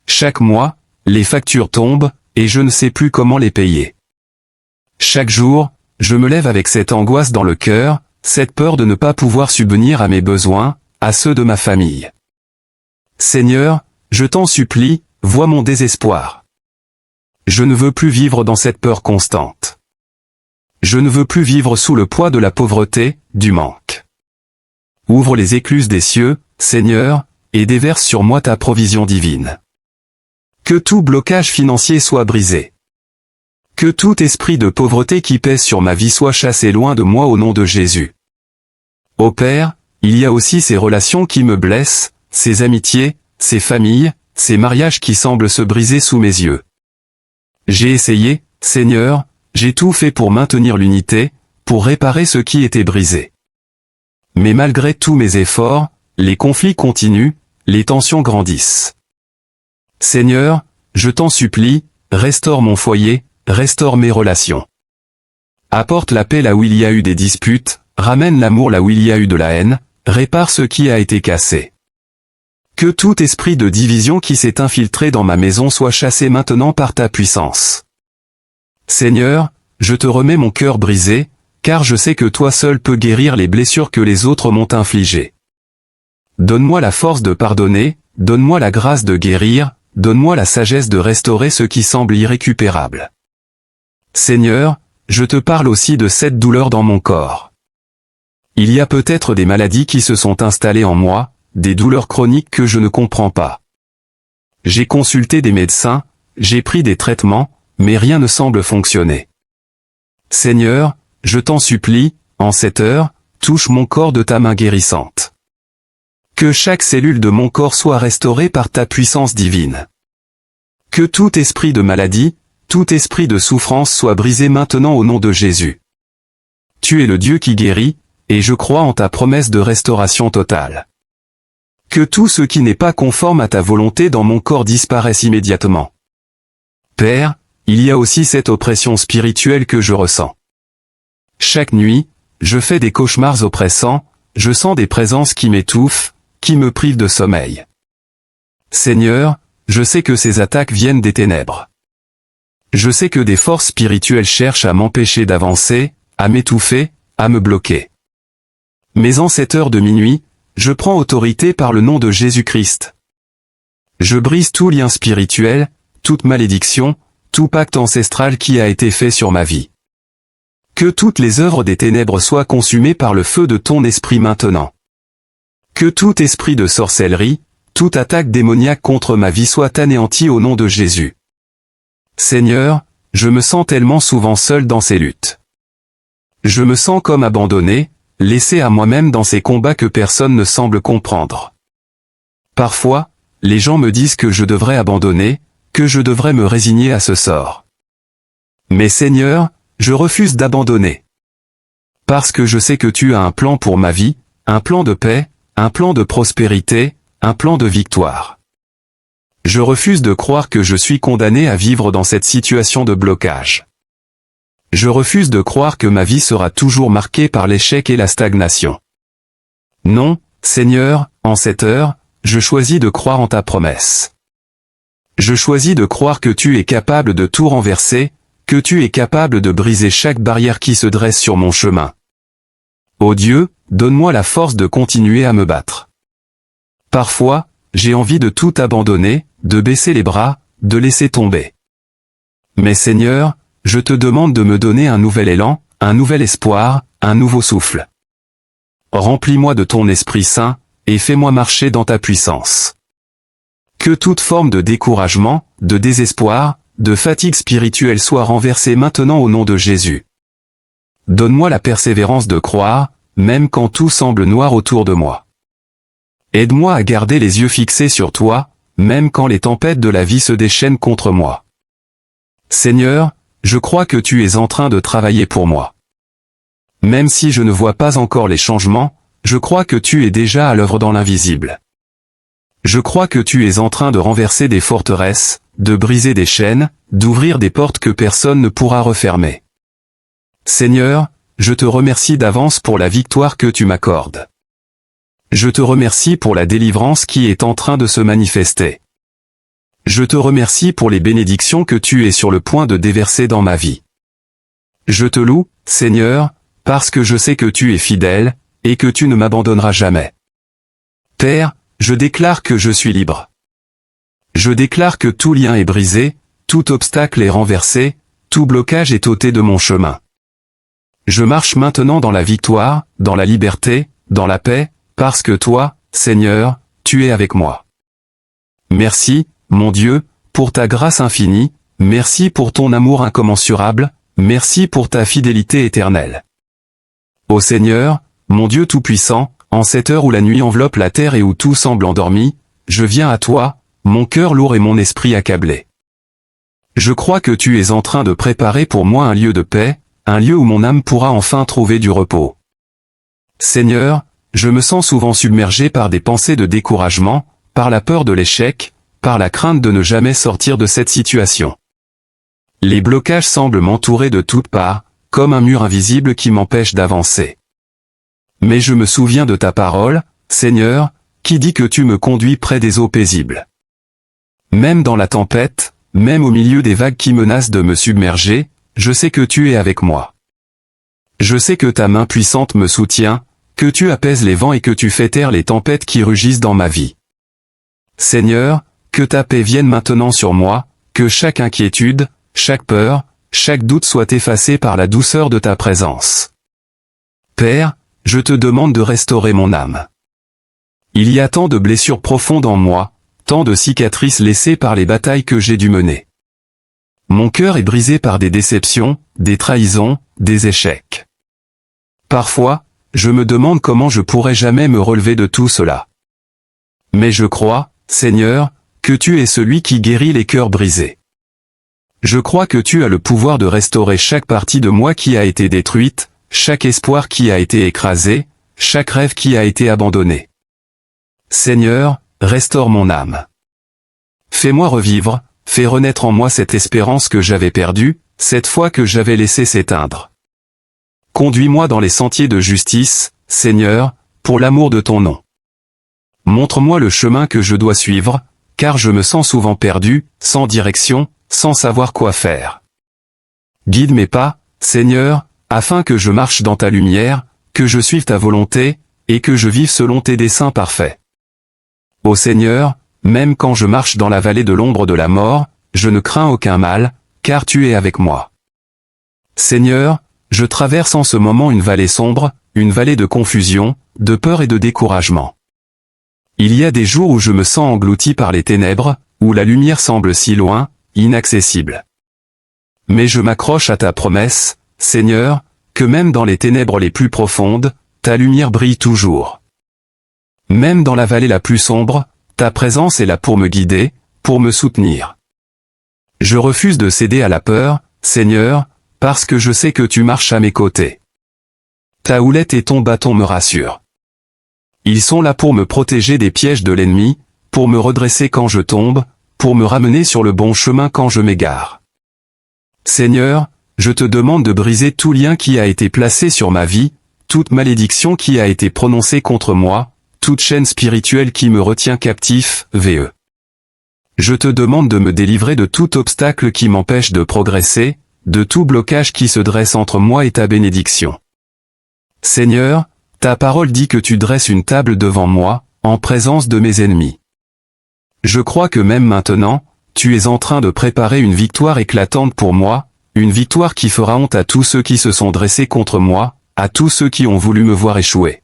Chaque mois, les factures tombent, et je ne sais plus comment les payer. Chaque jour, je me lève avec cette angoisse dans le cœur, cette peur de ne pas pouvoir subvenir à mes besoins, à ceux de ma famille. Seigneur, je t'en supplie, vois mon désespoir. Je ne veux plus vivre dans cette peur constante. Je ne veux plus vivre sous le poids de la pauvreté, du manque. Ouvre les écluses des cieux, Seigneur, et déverse sur moi ta provision divine. Que tout blocage financier soit brisé. Que tout esprit de pauvreté qui pèse sur ma vie soit chassé loin de moi au nom de Jésus. Ô Père, il y a aussi ces relations qui me blessent, ces amitiés, ces familles, ces mariages qui semblent se briser sous mes yeux. J'ai essayé, Seigneur, j'ai tout fait pour maintenir l'unité, pour réparer ce qui était brisé. Mais malgré tous mes efforts, les conflits continuent, les tensions grandissent. Seigneur, je t'en supplie, restaure mon foyer, restaure mes relations. Apporte la paix là où il y a eu des disputes, ramène l'amour là où il y a eu de la haine, répare ce qui a été cassé. Que tout esprit de division qui s'est infiltré dans ma maison soit chassé maintenant par ta puissance. Seigneur, je te remets mon cœur brisé, car je sais que toi seul peux guérir les blessures que les autres m'ont infligées. Donne-moi la force de pardonner, donne-moi la grâce de guérir, donne-moi la sagesse de restaurer ce qui semble irrécupérable. Seigneur, je te parle aussi de cette douleur dans mon corps. Il y a peut-être des maladies qui se sont installées en moi, des douleurs chroniques que je ne comprends pas. J'ai consulté des médecins, j'ai pris des traitements, mais rien ne semble fonctionner. Seigneur, je t'en supplie, en cette heure, touche mon corps de ta main guérissante. Que chaque cellule de mon corps soit restaurée par ta puissance divine. Que tout esprit de maladie, tout esprit de souffrance soit brisé maintenant au nom de Jésus. Tu es le Dieu qui guérit, et je crois en ta promesse de restauration totale. Que tout ce qui n'est pas conforme à ta volonté dans mon corps disparaisse immédiatement. Père, il y a aussi cette oppression spirituelle que je ressens. Chaque nuit, je fais des cauchemars oppressants, je sens des présences qui m'étouffent, qui me privent de sommeil. Seigneur, je sais que ces attaques viennent des ténèbres. Je sais que des forces spirituelles cherchent à m'empêcher d'avancer, à m'étouffer, à me bloquer. Mais en cette heure de minuit, je prends autorité par le nom de Jésus-Christ. Je brise tout lien spirituel, toute malédiction, tout pacte ancestral qui a été fait sur ma vie. Que toutes les œuvres des ténèbres soient consumées par le feu de ton esprit maintenant. Que tout esprit de sorcellerie, toute attaque démoniaque contre ma vie soit anéantie au nom de Jésus. Seigneur, je me sens tellement souvent seul dans ces luttes. Je me sens comme abandonné, laissé à moi-même dans ces combats que personne ne semble comprendre. Parfois, les gens me disent que je devrais abandonner, que je devrais me résigner à ce sort. Mais Seigneur, je refuse d'abandonner. Parce que je sais que tu as un plan pour ma vie, un plan de paix, un plan de prospérité, un plan de victoire. Je refuse de croire que je suis condamné à vivre dans cette situation de blocage. Je refuse de croire que ma vie sera toujours marquée par l'échec et la stagnation. Non, Seigneur, en cette heure, je choisis de croire en ta promesse. Je choisis de croire que tu es capable de tout renverser, que tu es capable de briser chaque barrière qui se dresse sur mon chemin. Ô Dieu, donne-moi la force de continuer à me battre. Parfois, j'ai envie de tout abandonner, de baisser les bras, de laisser tomber. Mais Seigneur, je te demande de me donner un nouvel élan, un nouvel espoir, un nouveau souffle. Remplis-moi de ton Esprit Saint, et fais-moi marcher dans ta puissance. Que toute forme de découragement, de désespoir, de fatigue spirituelle soit renversée maintenant au nom de Jésus. Donne-moi la persévérance de croire, même quand tout semble noir autour de moi. Aide-moi à garder les yeux fixés sur toi, même quand les tempêtes de la vie se déchaînent contre moi. Seigneur, je crois que tu es en train de travailler pour moi. Même si je ne vois pas encore les changements, je crois que tu es déjà à l'œuvre dans l'invisible. Je crois que tu es en train de renverser des forteresses, de briser des chaînes, d'ouvrir des portes que personne ne pourra refermer. Seigneur, je te remercie d'avance pour la victoire que tu m'accordes. Je te remercie pour la délivrance qui est en train de se manifester. Je te remercie pour les bénédictions que tu es sur le point de déverser dans ma vie. Je te loue, Seigneur, parce que je sais que tu es fidèle, et que tu ne m'abandonneras jamais. Père, je déclare que je suis libre. Je déclare que tout lien est brisé, tout obstacle est renversé, tout blocage est ôté de mon chemin. Je marche maintenant dans la victoire, dans la liberté, dans la paix, parce que toi, Seigneur, tu es avec moi. Merci, mon Dieu, pour ta grâce infinie, merci pour ton amour incommensurable, merci pour ta fidélité éternelle. Ô Seigneur, mon Dieu Tout-Puissant, en cette heure où la nuit enveloppe la terre et où tout semble endormi, je viens à toi, mon cœur lourd et mon esprit accablé. Je crois que tu es en train de préparer pour moi un lieu de paix, un lieu où mon âme pourra enfin trouver du repos. Seigneur, je me sens souvent submergé par des pensées de découragement, par la peur de l'échec, par la crainte de ne jamais sortir de cette situation. Les blocages semblent m'entourer de toutes parts, comme un mur invisible qui m'empêche d'avancer. Mais je me souviens de ta parole, Seigneur, qui dit que tu me conduis près des eaux paisibles. Même dans la tempête, même au milieu des vagues qui menacent de me submerger, je sais que tu es avec moi. Je sais que ta main puissante me soutient, que tu apaises les vents et que tu fais taire les tempêtes qui rugissent dans ma vie. Seigneur, que ta paix vienne maintenant sur moi, que chaque inquiétude, chaque peur, chaque doute soit effacé par la douceur de ta présence. Père, je te demande de restaurer mon âme. Il y a tant de blessures profondes en moi, tant de cicatrices laissées par les batailles que j'ai dû mener. Mon cœur est brisé par des déceptions, des trahisons, des échecs. Parfois, je me demande comment je pourrai jamais me relever de tout cela. Mais je crois, Seigneur, que tu es celui qui guérit les cœurs brisés. Je crois que tu as le pouvoir de restaurer chaque partie de moi qui a été détruite, chaque espoir qui a été écrasé, chaque rêve qui a été abandonné. Seigneur, restaure mon âme. Fais-moi revivre, fais renaître en moi cette espérance que j'avais perdue, cette foi que j'avais laissée s'éteindre. Conduis-moi dans les sentiers de justice, Seigneur, pour l'amour de ton nom. Montre-moi le chemin que je dois suivre, car je me sens souvent perdu, sans direction, sans savoir quoi faire. Guide mes pas, Seigneur, afin que je marche dans ta lumière, que je suive ta volonté, et que je vive selon tes desseins parfaits. Ô Seigneur, même quand je marche dans la vallée de l'ombre de la mort, je ne crains aucun mal, car tu es avec moi. Seigneur, je traverse en ce moment une vallée sombre, une vallée de confusion, de peur et de découragement. Il y a des jours où je me sens englouti par les ténèbres, où la lumière semble si loin, inaccessible. Mais je m'accroche à ta promesse, Seigneur, que même dans les ténèbres les plus profondes, ta lumière brille toujours. Même dans la vallée la plus sombre, ta présence est là pour me guider, pour me soutenir. Je refuse de céder à la peur, Seigneur, parce que je sais que tu marches à mes côtés. Ta houlette et ton bâton me rassurent. Ils sont là pour me protéger des pièges de l'ennemi, pour me redresser quand je tombe, pour me ramener sur le bon chemin quand je m'égare. Seigneur, je te demande de briser tout lien qui a été placé sur ma vie, toute malédiction qui a été prononcée contre moi, toute chaîne spirituelle qui me retient captif, VE. Je te demande de me délivrer de tout obstacle qui m'empêche de progresser, de tout blocage qui se dresse entre moi et ta bénédiction. Seigneur, ta parole dit que tu dresses une table devant moi, en présence de mes ennemis. Je crois que même maintenant, tu es en train de préparer une victoire éclatante pour moi, une victoire qui fera honte à tous ceux qui se sont dressés contre moi, à tous ceux qui ont voulu me voir échouer.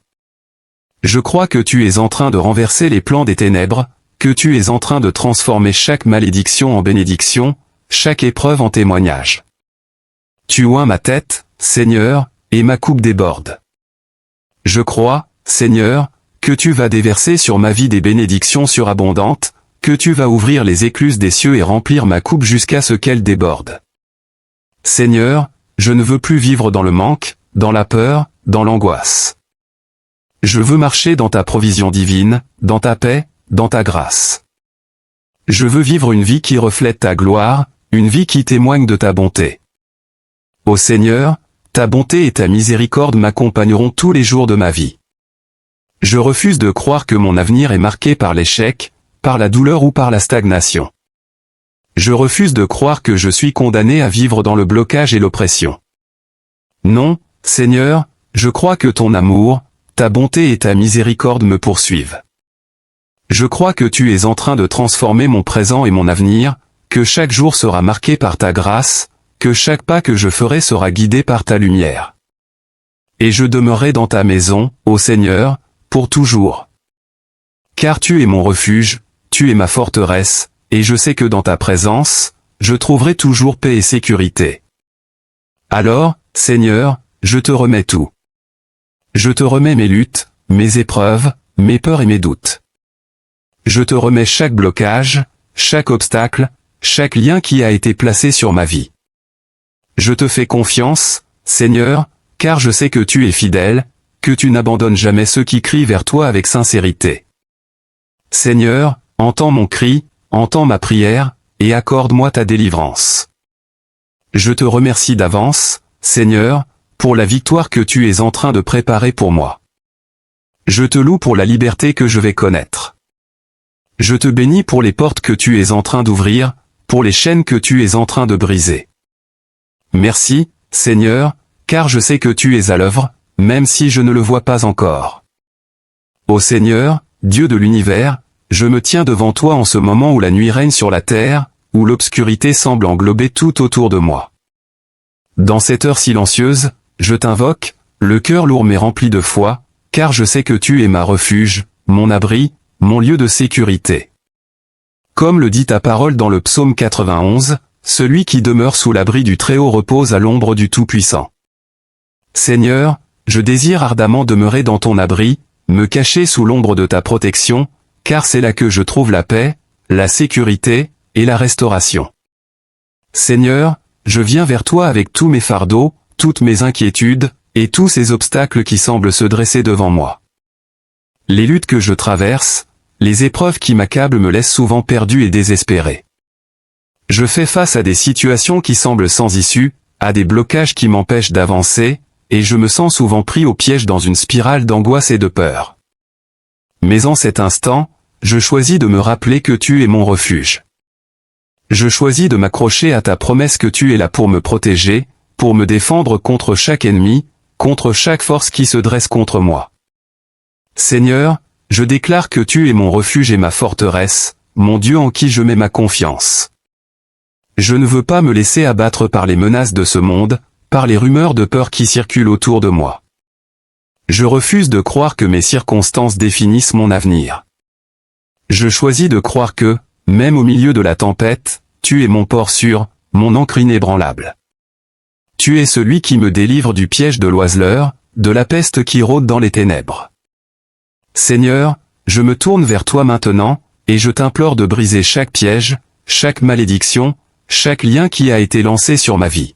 Je crois que tu es en train de renverser les plans des ténèbres, que tu es en train de transformer chaque malédiction en bénédiction, chaque épreuve en témoignage. Tu oins ma tête, Seigneur, et ma coupe déborde. Je crois, Seigneur, que tu vas déverser sur ma vie des bénédictions surabondantes, que tu vas ouvrir les écluses des cieux et remplir ma coupe jusqu'à ce qu'elle déborde. Seigneur, je ne veux plus vivre dans le manque, dans la peur, dans l'angoisse. Je veux marcher dans ta provision divine, dans ta paix, dans ta grâce. Je veux vivre une vie qui reflète ta gloire, une vie qui témoigne de ta bonté. Ô Seigneur, ta bonté et ta miséricorde m'accompagneront tous les jours de ma vie. Je refuse de croire que mon avenir est marqué par l'échec, par la douleur ou par la stagnation. Je refuse de croire que je suis condamné à vivre dans le blocage et l'oppression. Non, Seigneur, je crois que ton amour, ta bonté et ta miséricorde me poursuivent. Je crois que tu es en train de transformer mon présent et mon avenir, que chaque jour sera marqué par ta grâce, que chaque pas que je ferai sera guidé par ta lumière. Et je demeurerai dans ta maison, ô Seigneur, pour toujours. Car tu es mon refuge, tu es ma forteresse, et je sais que dans ta présence, je trouverai toujours paix et sécurité. Alors, Seigneur, je te remets tout. Je te remets mes luttes, mes épreuves, mes peurs et mes doutes. Je te remets chaque blocage, chaque obstacle, chaque lien qui a été placé sur ma vie. Je te fais confiance, Seigneur, car je sais que tu es fidèle, que tu n'abandonnes jamais ceux qui crient vers toi avec sincérité. Seigneur, entends mon cri, entends ma prière, et accorde-moi ta délivrance. Je te remercie d'avance, Seigneur, pour la victoire que tu es en train de préparer pour moi. Je te loue pour la liberté que je vais connaître. Je te bénis pour les portes que tu es en train d'ouvrir, pour les chaînes que tu es en train de briser. Merci, Seigneur, car je sais que tu es à l'œuvre, même si je ne le vois pas encore. Ô Seigneur, Dieu de l'univers, je me tiens devant toi en ce moment où la nuit règne sur la terre, où l'obscurité semble englober tout autour de moi. Dans cette heure silencieuse, je t'invoque, le cœur lourd mais rempli de foi, car je sais que tu es ma refuge, mon abri, mon lieu de sécurité. Comme le dit ta parole dans le psaume 91, celui qui demeure sous l'abri du Très-Haut repose à l'ombre du Tout-Puissant. Seigneur, je désire ardemment demeurer dans ton abri, me cacher sous l'ombre de ta protection, car c'est là que je trouve la paix, la sécurité, et la restauration. Seigneur, je viens vers toi avec tous mes fardeaux, toutes mes inquiétudes, et tous ces obstacles qui semblent se dresser devant moi. Les luttes que je traverse, les épreuves qui m'accablent me laissent souvent perdu et désespéré. Je fais face à des situations qui semblent sans issue, à des blocages qui m'empêchent d'avancer, et je me sens souvent pris au piège dans une spirale d'angoisse et de peur. Mais en cet instant, je choisis de me rappeler que tu es mon refuge. Je choisis de m'accrocher à ta promesse que tu es là pour me protéger, pour me défendre contre chaque ennemi, contre chaque force qui se dresse contre moi. Seigneur, je déclare que tu es mon refuge et ma forteresse, mon Dieu en qui je mets ma confiance. Je ne veux pas me laisser abattre par les menaces de ce monde, par les rumeurs de peur qui circulent autour de moi. Je refuse de croire que mes circonstances définissent mon avenir. Je choisis de croire que, même au milieu de la tempête, tu es mon port sûr, mon ancre inébranlable. Tu es celui qui me délivre du piège de l'oiseleur, de la peste qui rôde dans les ténèbres. Seigneur, je me tourne vers toi maintenant, et je t'implore de briser chaque piège, chaque malédiction, chaque lien qui a été lancé sur ma vie.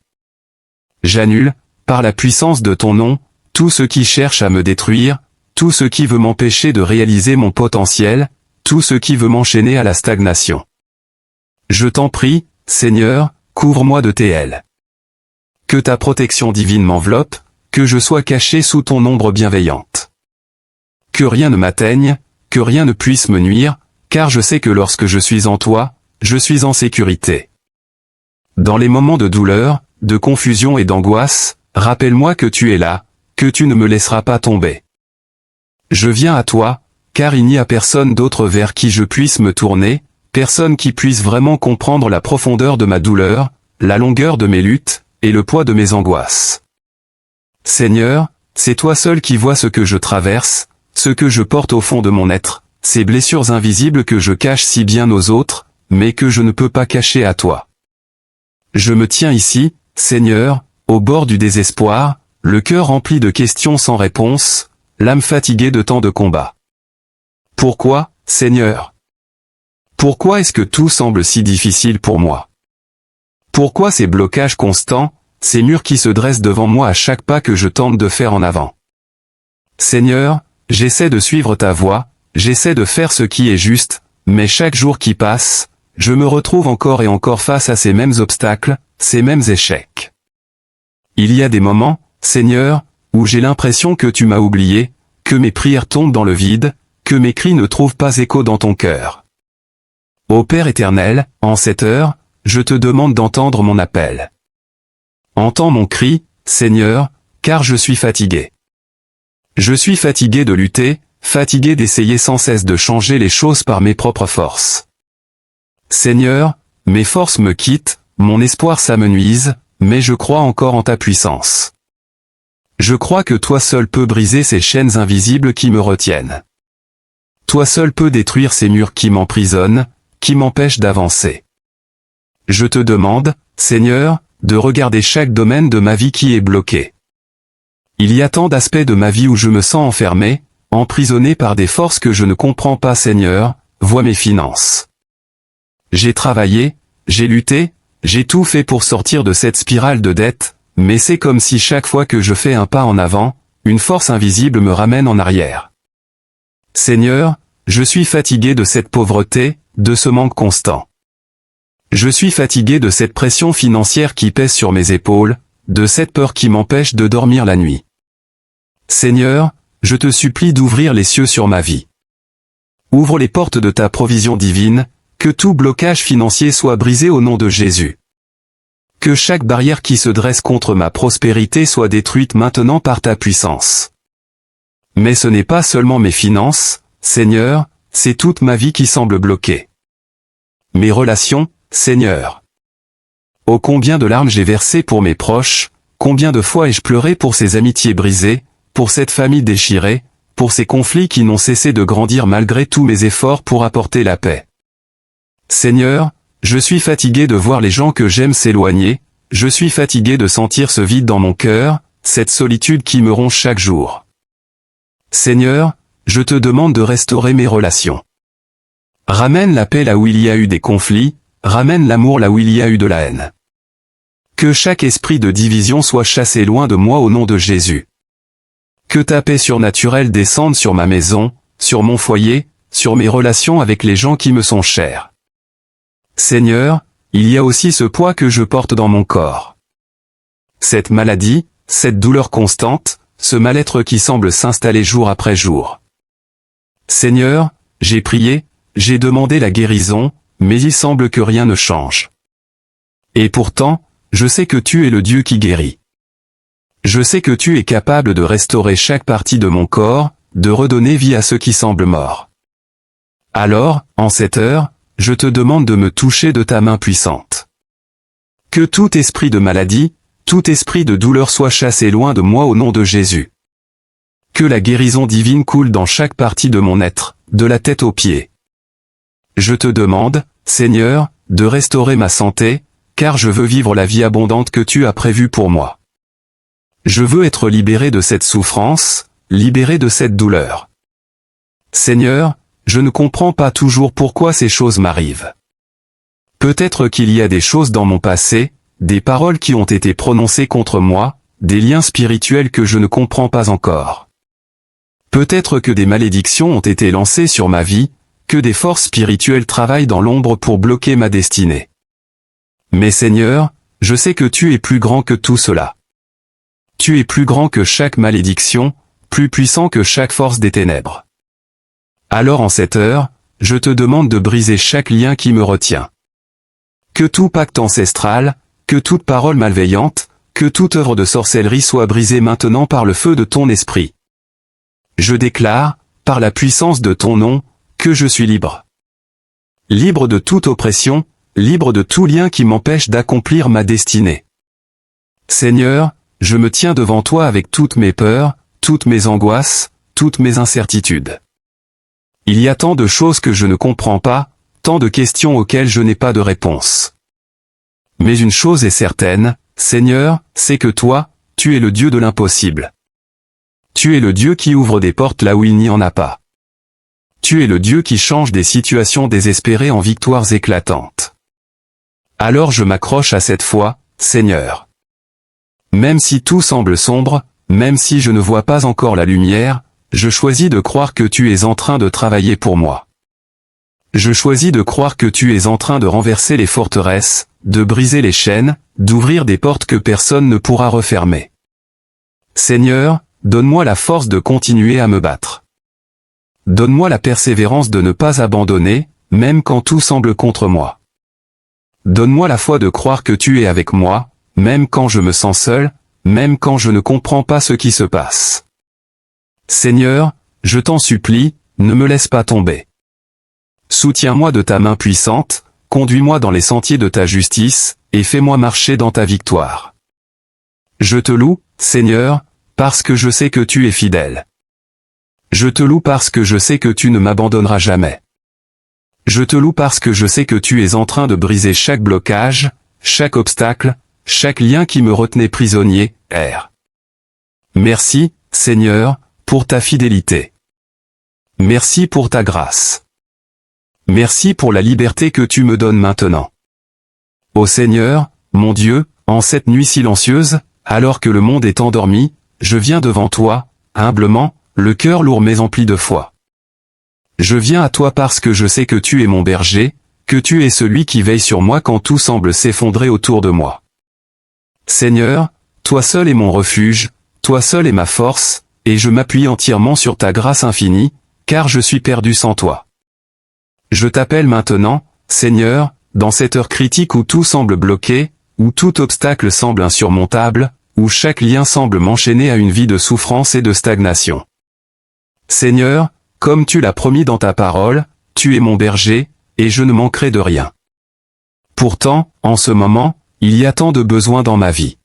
J'annule, par la puissance de ton nom, tout ce qui cherche à me détruire, tout ce qui veut m'empêcher de réaliser mon potentiel, tout ce qui veut m'enchaîner à la stagnation. Je t'en prie, Seigneur, couvre-moi de tes ailes. Que ta protection divine m'enveloppe, que je sois caché sous ton ombre bienveillante. Que rien ne m'atteigne, que rien ne puisse me nuire, car je sais que lorsque je suis en toi, je suis en sécurité. Dans les moments de douleur, de confusion et d'angoisse, rappelle-moi que tu es là, que tu ne me laisseras pas tomber. Je viens à toi, car il n'y a personne d'autre vers qui je puisse me tourner, personne qui puisse vraiment comprendre la profondeur de ma douleur, la longueur de mes luttes, et le poids de mes angoisses. Seigneur, c'est toi seul qui vois ce que je traverse, ce que je porte au fond de mon être, ces blessures invisibles que je cache si bien aux autres, mais que je ne peux pas cacher à toi. Je me tiens ici, Seigneur, au bord du désespoir, le cœur rempli de questions sans réponse, l'âme fatiguée de tant de combats. Pourquoi, Seigneur? Pourquoi est-ce que tout semble si difficile pour moi? Pourquoi ces blocages constants, ces murs qui se dressent devant moi à chaque pas que je tente de faire en avant? Seigneur, j'essaie de suivre ta voie, j'essaie de faire ce qui est juste, mais chaque jour qui passe, je me retrouve encore et encore face à ces mêmes obstacles, ces mêmes échecs. Il y a des moments, Seigneur, où j'ai l'impression que tu m'as oublié, que mes prières tombent dans le vide, que mes cris ne trouvent pas écho dans ton cœur. Ô Père éternel, en cette heure, je te demande d'entendre mon appel. Entends mon cri, Seigneur, car je suis fatigué. Je suis fatigué de lutter, fatigué d'essayer sans cesse de changer les choses par mes propres forces. Seigneur, mes forces me quittent, mon espoir s'amenuise, mais je crois encore en ta puissance. Je crois que toi seul peux briser ces chaînes invisibles qui me retiennent. Toi seul peux détruire ces murs qui m'emprisonnent, qui m'empêchent d'avancer. Je te demande, Seigneur, de regarder chaque domaine de ma vie qui est bloqué. Il y a tant d'aspects de ma vie où je me sens enfermé, emprisonné par des forces que je ne comprends pas, Seigneur, vois mes finances. J'ai travaillé, j'ai lutté, j'ai tout fait pour sortir de cette spirale de dette, mais c'est comme si chaque fois que je fais un pas en avant, une force invisible me ramène en arrière. Seigneur, je suis fatigué de cette pauvreté, de ce manque constant. Je suis fatigué de cette pression financière qui pèse sur mes épaules, de cette peur qui m'empêche de dormir la nuit. Seigneur, je te supplie d'ouvrir les cieux sur ma vie. Ouvre les portes de ta provision divine, que tout blocage financier soit brisé au nom de Jésus. Que chaque barrière qui se dresse contre ma prospérité soit détruite maintenant par ta puissance. Mais ce n'est pas seulement mes finances, Seigneur, c'est toute ma vie qui semble bloquée. Mes relations, Seigneur. Oh combien de larmes j'ai versées pour mes proches, combien de fois ai-je pleuré pour ces amitiés brisées, pour cette famille déchirée, pour ces conflits qui n'ont cessé de grandir malgré tous mes efforts pour apporter la paix. Seigneur, je suis fatigué de voir les gens que j'aime s'éloigner, je suis fatigué de sentir ce vide dans mon cœur, cette solitude qui me ronge chaque jour. Seigneur, je te demande de restaurer mes relations. Ramène la paix là où il y a eu des conflits, ramène l'amour là où il y a eu de la haine. Que chaque esprit de division soit chassé loin de moi au nom de Jésus. Que ta paix surnaturelle descende sur ma maison, sur mon foyer, sur mes relations avec les gens qui me sont chers. Seigneur, il y a aussi ce poids que je porte dans mon corps. Cette maladie, cette douleur constante, ce mal-être qui semble s'installer jour après jour. Seigneur, j'ai prié, j'ai demandé la guérison, mais il semble que rien ne change. Et pourtant, je sais que tu es le Dieu qui guérit. Je sais que tu es capable de restaurer chaque partie de mon corps, de redonner vie à ceux qui semblent morts. Alors, en cette heure, je te demande de me toucher de ta main puissante. Que tout esprit de maladie, tout esprit de douleur soit chassé loin de moi au nom de Jésus. Que la guérison divine coule dans chaque partie de mon être, de la tête aux pieds. Je te demande, Seigneur, de restaurer ma santé, car je veux vivre la vie abondante que tu as prévue pour moi. Je veux être libéré de cette souffrance, libéré de cette douleur. Seigneur, je ne comprends pas toujours pourquoi ces choses m'arrivent. Peut-être qu'il y a des choses dans mon passé, des paroles qui ont été prononcées contre moi, des liens spirituels que je ne comprends pas encore. Peut-être que des malédictions ont été lancées sur ma vie, que des forces spirituelles travaillent dans l'ombre pour bloquer ma destinée. Mais Seigneur, je sais que tu es plus grand que tout cela. Tu es plus grand que chaque malédiction, plus puissant que chaque force des ténèbres. Alors en cette heure, je te demande de briser chaque lien qui me retient. Que tout pacte ancestral, que toute parole malveillante, que toute œuvre de sorcellerie soit brisée maintenant par le feu de ton esprit. Je déclare, par la puissance de ton nom, que je suis libre. Libre de toute oppression, libre de tout lien qui m'empêche d'accomplir ma destinée. Seigneur, je me tiens devant toi avec toutes mes peurs, toutes mes angoisses, toutes mes incertitudes. Il y a tant de choses que je ne comprends pas, tant de questions auxquelles je n'ai pas de réponse. Mais une chose est certaine, Seigneur, c'est que toi, tu es le Dieu de l'impossible. Tu es le Dieu qui ouvre des portes là où il n'y en a pas. Tu es le Dieu qui change des situations désespérées en victoires éclatantes. Alors je m'accroche à cette foi, Seigneur. Même si tout semble sombre, même si je ne vois pas encore la lumière, je choisis de croire que tu es en train de travailler pour moi. Je choisis de croire que tu es en train de renverser les forteresses, de briser les chaînes, d'ouvrir des portes que personne ne pourra refermer. Seigneur, donne-moi la force de continuer à me battre. Donne-moi la persévérance de ne pas abandonner, même quand tout semble contre moi. Donne-moi la foi de croire que tu es avec moi, même quand je me sens seul, même quand je ne comprends pas ce qui se passe. Seigneur, je t'en supplie, ne me laisse pas tomber. Soutiens-moi de ta main puissante, conduis-moi dans les sentiers de ta justice, et fais-moi marcher dans ta victoire. Je te loue, Seigneur, parce que je sais que tu es fidèle. Je te loue parce que je sais que tu ne m'abandonneras jamais. Je te loue parce que je sais que tu es en train de briser chaque blocage, chaque obstacle, chaque lien qui me retenait prisonnier, Merci, Seigneur, pour ta fidélité. Merci pour ta grâce. Merci pour la liberté que tu me donnes maintenant. Ô Seigneur, mon Dieu, en cette nuit silencieuse, alors que le monde est endormi, je viens devant toi, humblement, le cœur lourd mais empli de foi. Je viens à toi parce que je sais que tu es mon berger, que tu es celui qui veille sur moi quand tout semble s'effondrer autour de moi. Seigneur, toi seul est mon refuge, toi seul est ma force, et je m'appuie entièrement sur ta grâce infinie, car je suis perdu sans toi. Je t'appelle maintenant, Seigneur, dans cette heure critique où tout semble bloqué, où tout obstacle semble insurmontable, où chaque lien semble m'enchaîner à une vie de souffrance et de stagnation. Seigneur, comme tu l'as promis dans ta parole, tu es mon berger, et je ne manquerai de rien. Pourtant, en ce moment, il y a tant de besoins dans ma vie.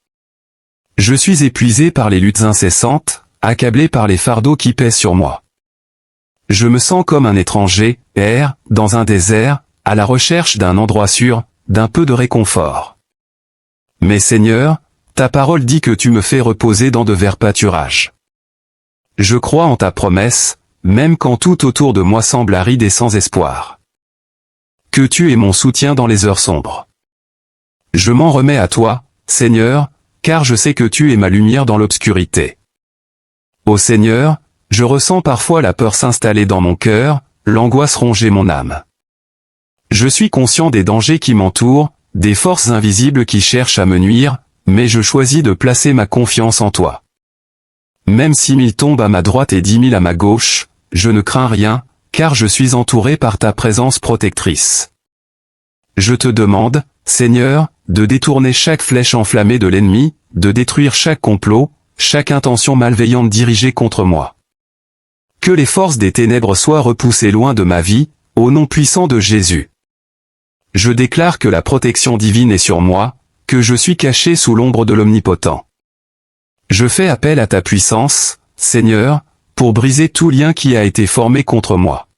Je suis épuisé par les luttes incessantes, accablé par les fardeaux qui pèsent sur moi. Je me sens comme un étranger, dans un désert, à la recherche d'un endroit sûr, d'un peu de réconfort. Mais Seigneur, ta parole dit que tu me fais reposer dans de verts pâturages. Je crois en ta promesse, même quand tout autour de moi semble aride et sans espoir. Que tu es mon soutien dans les heures sombres. Je m'en remets à toi, Seigneur, car je sais que tu es ma lumière dans l'obscurité. Ô Seigneur, je ressens parfois la peur s'installer dans mon cœur, l'angoisse ronger mon âme. Je suis conscient des dangers qui m'entourent, des forces invisibles qui cherchent à me nuire, mais je choisis de placer ma confiance en toi. Même si 1000 tombent à ma droite et 10 000 à ma gauche, je ne crains rien, car je suis entouré par ta présence protectrice. Je te demande, Seigneur, de détourner chaque flèche enflammée de l'ennemi, de détruire chaque complot, chaque intention malveillante dirigée contre moi. Que les forces des ténèbres soient repoussées loin de ma vie, au nom puissant de Jésus. Je déclare que la protection divine est sur moi, que je suis caché sous l'ombre de l'Omnipotent. Je fais appel à ta puissance, Seigneur, pour briser tout lien qui a été formé contre moi.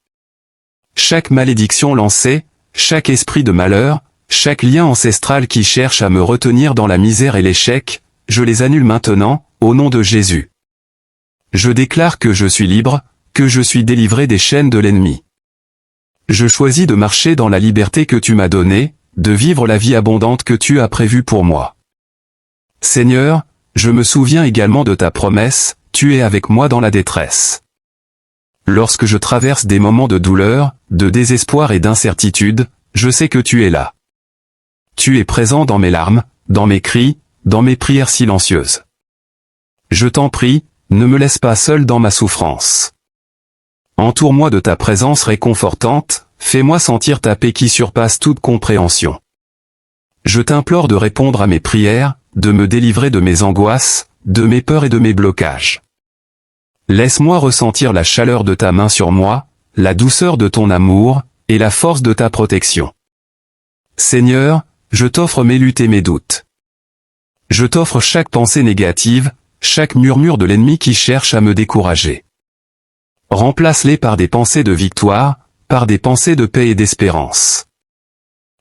Chaque malédiction lancée, chaque esprit de malheur, chaque lien ancestral qui cherche à me retenir dans la misère et l'échec, je les annule maintenant, au nom de Jésus. Je déclare que je suis libre, que je suis délivré des chaînes de l'ennemi. Je choisis de marcher dans la liberté que tu m'as donnée, de vivre la vie abondante que tu as prévue pour moi. Seigneur, je me souviens également de ta promesse, tu es avec moi dans la détresse. Lorsque je traverse des moments de douleur, de désespoir et d'incertitude, je sais que tu es là. Tu es présent dans mes larmes, dans mes cris, dans mes prières silencieuses. Je t'en prie, ne me laisse pas seul dans ma souffrance. Entoure-moi de ta présence réconfortante, fais-moi sentir ta paix qui surpasse toute compréhension. Je t'implore de répondre à mes prières, de me délivrer de mes angoisses, de mes peurs et de mes blocages. Laisse-moi ressentir la chaleur de ta main sur moi, la douceur de ton amour, et la force de ta protection. Seigneur, je t'offre mes luttes et mes doutes. Je t'offre chaque pensée négative, chaque murmure de l'ennemi qui cherche à me décourager. Remplace-les par des pensées de victoire, par des pensées de paix et d'espérance.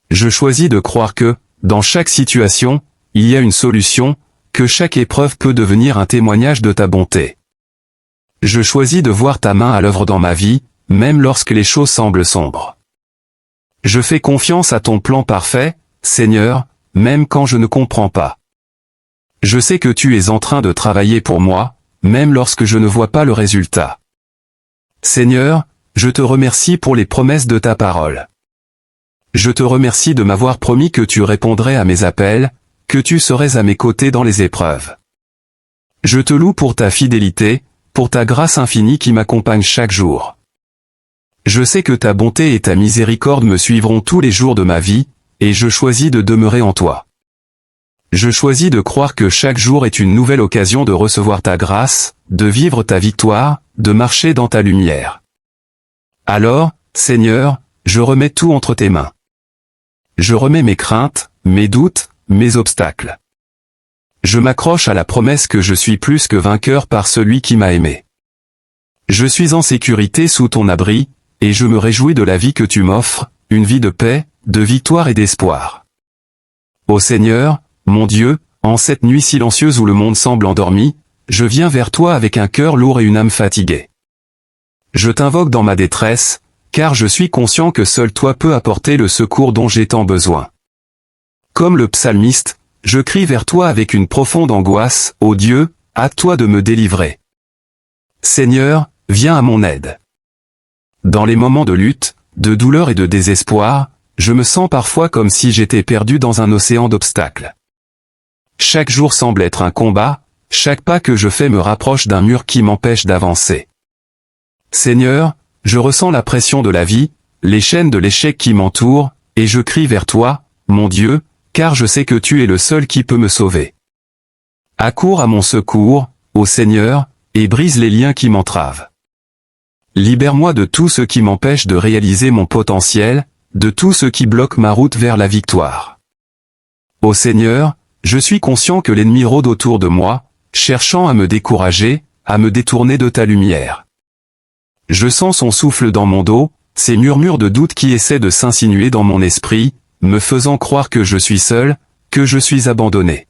Je choisis de croire que, dans chaque situation, il y a une solution, que chaque épreuve peut devenir un témoignage de ta bonté. Je choisis de voir ta main à l'œuvre dans ma vie, même lorsque les choses semblent sombres. Je fais confiance à ton plan parfait, Seigneur, même quand je ne comprends pas. Je sais que tu es en train de travailler pour moi, même lorsque je ne vois pas le résultat. Seigneur, je te remercie pour les promesses de ta parole. Je te remercie de m'avoir promis que tu répondrais à mes appels, que tu serais à mes côtés dans les épreuves. Je te loue pour ta fidélité, pour ta grâce infinie qui m'accompagne chaque jour. Je sais que ta bonté et ta miséricorde me suivront tous les jours de ma vie, et je choisis de demeurer en toi. Je choisis de croire que chaque jour est une nouvelle occasion de recevoir ta grâce, de vivre ta victoire, de marcher dans ta lumière. Alors, Seigneur, je remets tout entre tes mains. Je remets mes craintes, mes doutes, mes obstacles. Je m'accroche à la promesse que je suis plus que vainqueur par celui qui m'a aimé. Je suis en sécurité sous ton abri, et je me réjouis de la vie que tu m'offres, une vie de paix, de victoire et d'espoir. Ô Seigneur, mon Dieu, en cette nuit silencieuse où le monde semble endormi, je viens vers toi avec un cœur lourd et une âme fatiguée. Je t'invoque dans ma détresse, car je suis conscient que seul toi peux apporter le secours dont j'ai tant besoin. Comme le psalmiste, je crie vers toi avec une profonde angoisse, ô Dieu, à toi de me délivrer. Seigneur, viens à mon aide. Dans les moments de lutte, de douleur et de désespoir, je me sens parfois comme si j'étais perdu dans un océan d'obstacles. Chaque jour semble être un combat, chaque pas que je fais me rapproche d'un mur qui m'empêche d'avancer. Seigneur, je ressens la pression de la vie, les chaînes de l'échec qui m'entourent, et je crie vers toi, mon Dieu, car je sais que tu es le seul qui peut me sauver. Accours à mon secours, ô Seigneur, et brise les liens qui m'entravent. Libère-moi de tout ce qui m'empêche de réaliser mon potentiel, de tout ce qui bloque ma route vers la victoire. Ô Seigneur, je suis conscient que l'ennemi rôde autour de moi, cherchant à me décourager, à me détourner de ta lumière. Je sens son souffle dans mon dos, ces murmures de doute qui essaient de s'insinuer dans mon esprit, me faisant croire que je suis seul, que je suis abandonné.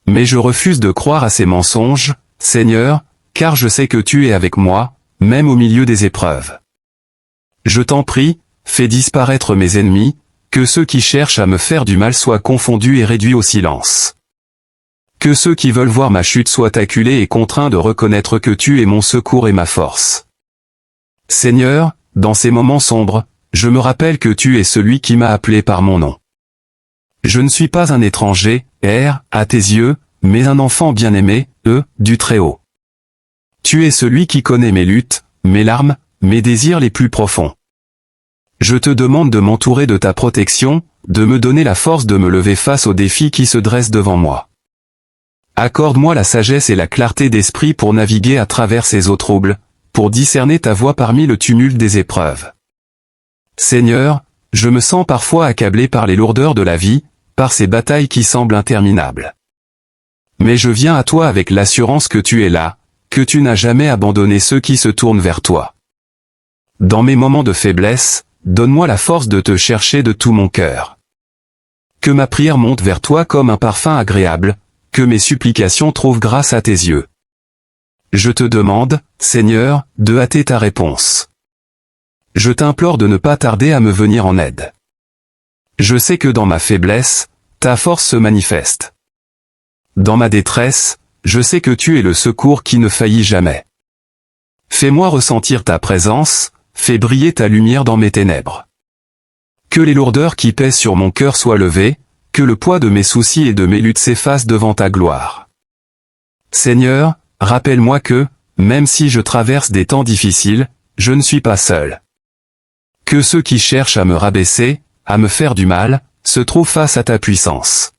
Mais je refuse de croire à ces mensonges, Seigneur, car je sais que tu es avec moi, même au milieu des épreuves. Je t'en prie, fais disparaître mes ennemis, que ceux qui cherchent à me faire du mal soient confondus et réduits au silence. Que ceux qui veulent voir ma chute soient acculés et contraints de reconnaître que tu es mon secours et ma force. Seigneur, dans ces moments sombres, je me rappelle que tu es celui qui m'a appelé par mon nom. Je ne suis pas un étranger, à tes yeux, mais un enfant bien-aimé, du Très-Haut. Tu es celui qui connaît mes luttes, mes larmes, mes désirs les plus profonds. Je te demande de m'entourer de ta protection, de me donner la force de me lever face aux défis qui se dressent devant moi. Accorde-moi la sagesse et la clarté d'esprit pour naviguer à travers ces eaux troubles, pour discerner ta voix parmi le tumulte des épreuves. Seigneur, je me sens parfois accablé par les lourdeurs de la vie, par ces batailles qui semblent interminables. Mais je viens à toi avec l'assurance que tu es là, que tu n'as jamais abandonné ceux qui se tournent vers toi. Dans mes moments de faiblesse, donne-moi la force de te chercher de tout mon cœur. Que ma prière monte vers toi comme un parfum agréable, que mes supplications trouvent grâce à tes yeux. Je te demande, Seigneur, de hâter ta réponse. Je t'implore de ne pas tarder à me venir en aide. Je sais que dans ma faiblesse, ta force se manifeste. Dans ma détresse, je sais que tu es le secours qui ne faillit jamais. Fais-moi ressentir ta présence, fais briller ta lumière dans mes ténèbres. Que les lourdeurs qui pèsent sur mon cœur soient levées, que le poids de mes soucis et de mes luttes s'efface devant ta gloire. Seigneur, rappelle-moi que, même si je traverse des temps difficiles, je ne suis pas seul. Que ceux qui cherchent à me rabaisser, à me faire du mal, se trouvent face à ta puissance.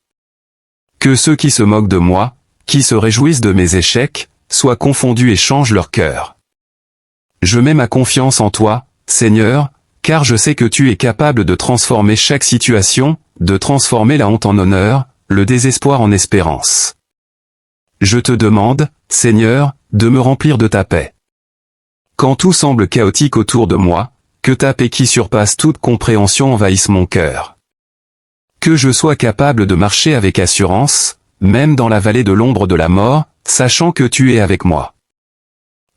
Que ceux qui se moquent de moi, qui se réjouissent de mes échecs, soient confondus et changent leur cœur. Je mets ma confiance en toi, Seigneur, car je sais que tu es capable de transformer chaque situation, de transformer la honte en honneur, le désespoir en espérance. Je te demande, Seigneur, de me remplir de ta paix. Quand tout semble chaotique autour de moi, que ta paix qui surpasse toute compréhension envahisse mon cœur. Que je sois capable de marcher avec assurance, même dans la vallée de l'ombre de la mort, sachant que tu es avec moi.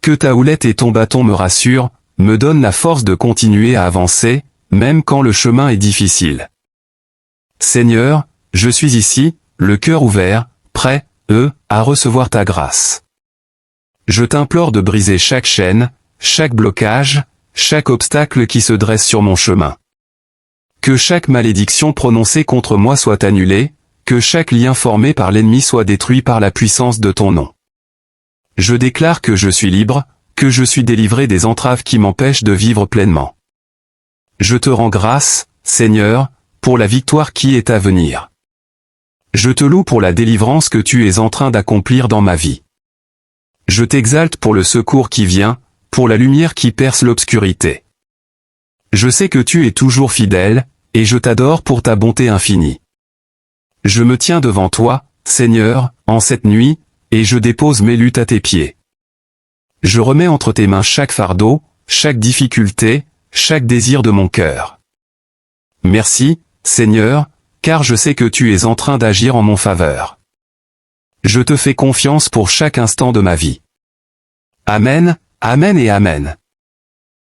Que ta houlette et ton bâton me rassurent, me donnent la force de continuer à avancer, même quand le chemin est difficile. Seigneur, je suis ici, le cœur ouvert, prêt, à recevoir ta grâce. Je t'implore de briser chaque chaîne, chaque blocage, chaque obstacle qui se dresse sur mon chemin. Que chaque malédiction prononcée contre moi soit annulée, que chaque lien formé par l'ennemi soit détruit par la puissance de ton nom. Je déclare que je suis libre, que je suis délivré des entraves qui m'empêchent de vivre pleinement. Je te rends grâce, Seigneur, pour la victoire qui est à venir. Je te loue pour la délivrance que tu es en train d'accomplir dans ma vie. Je t'exalte pour le secours qui vient, pour la lumière qui perce l'obscurité. Je sais que tu es toujours fidèle, et je t'adore pour ta bonté infinie. Je me tiens devant toi, Seigneur, en cette nuit, et je dépose mes luttes à tes pieds. Je remets entre tes mains chaque fardeau, chaque difficulté, chaque désir de mon cœur. Merci, Seigneur, car je sais que tu es en train d'agir en mon faveur. Je te fais confiance pour chaque instant de ma vie. Amen, Amen et Amen.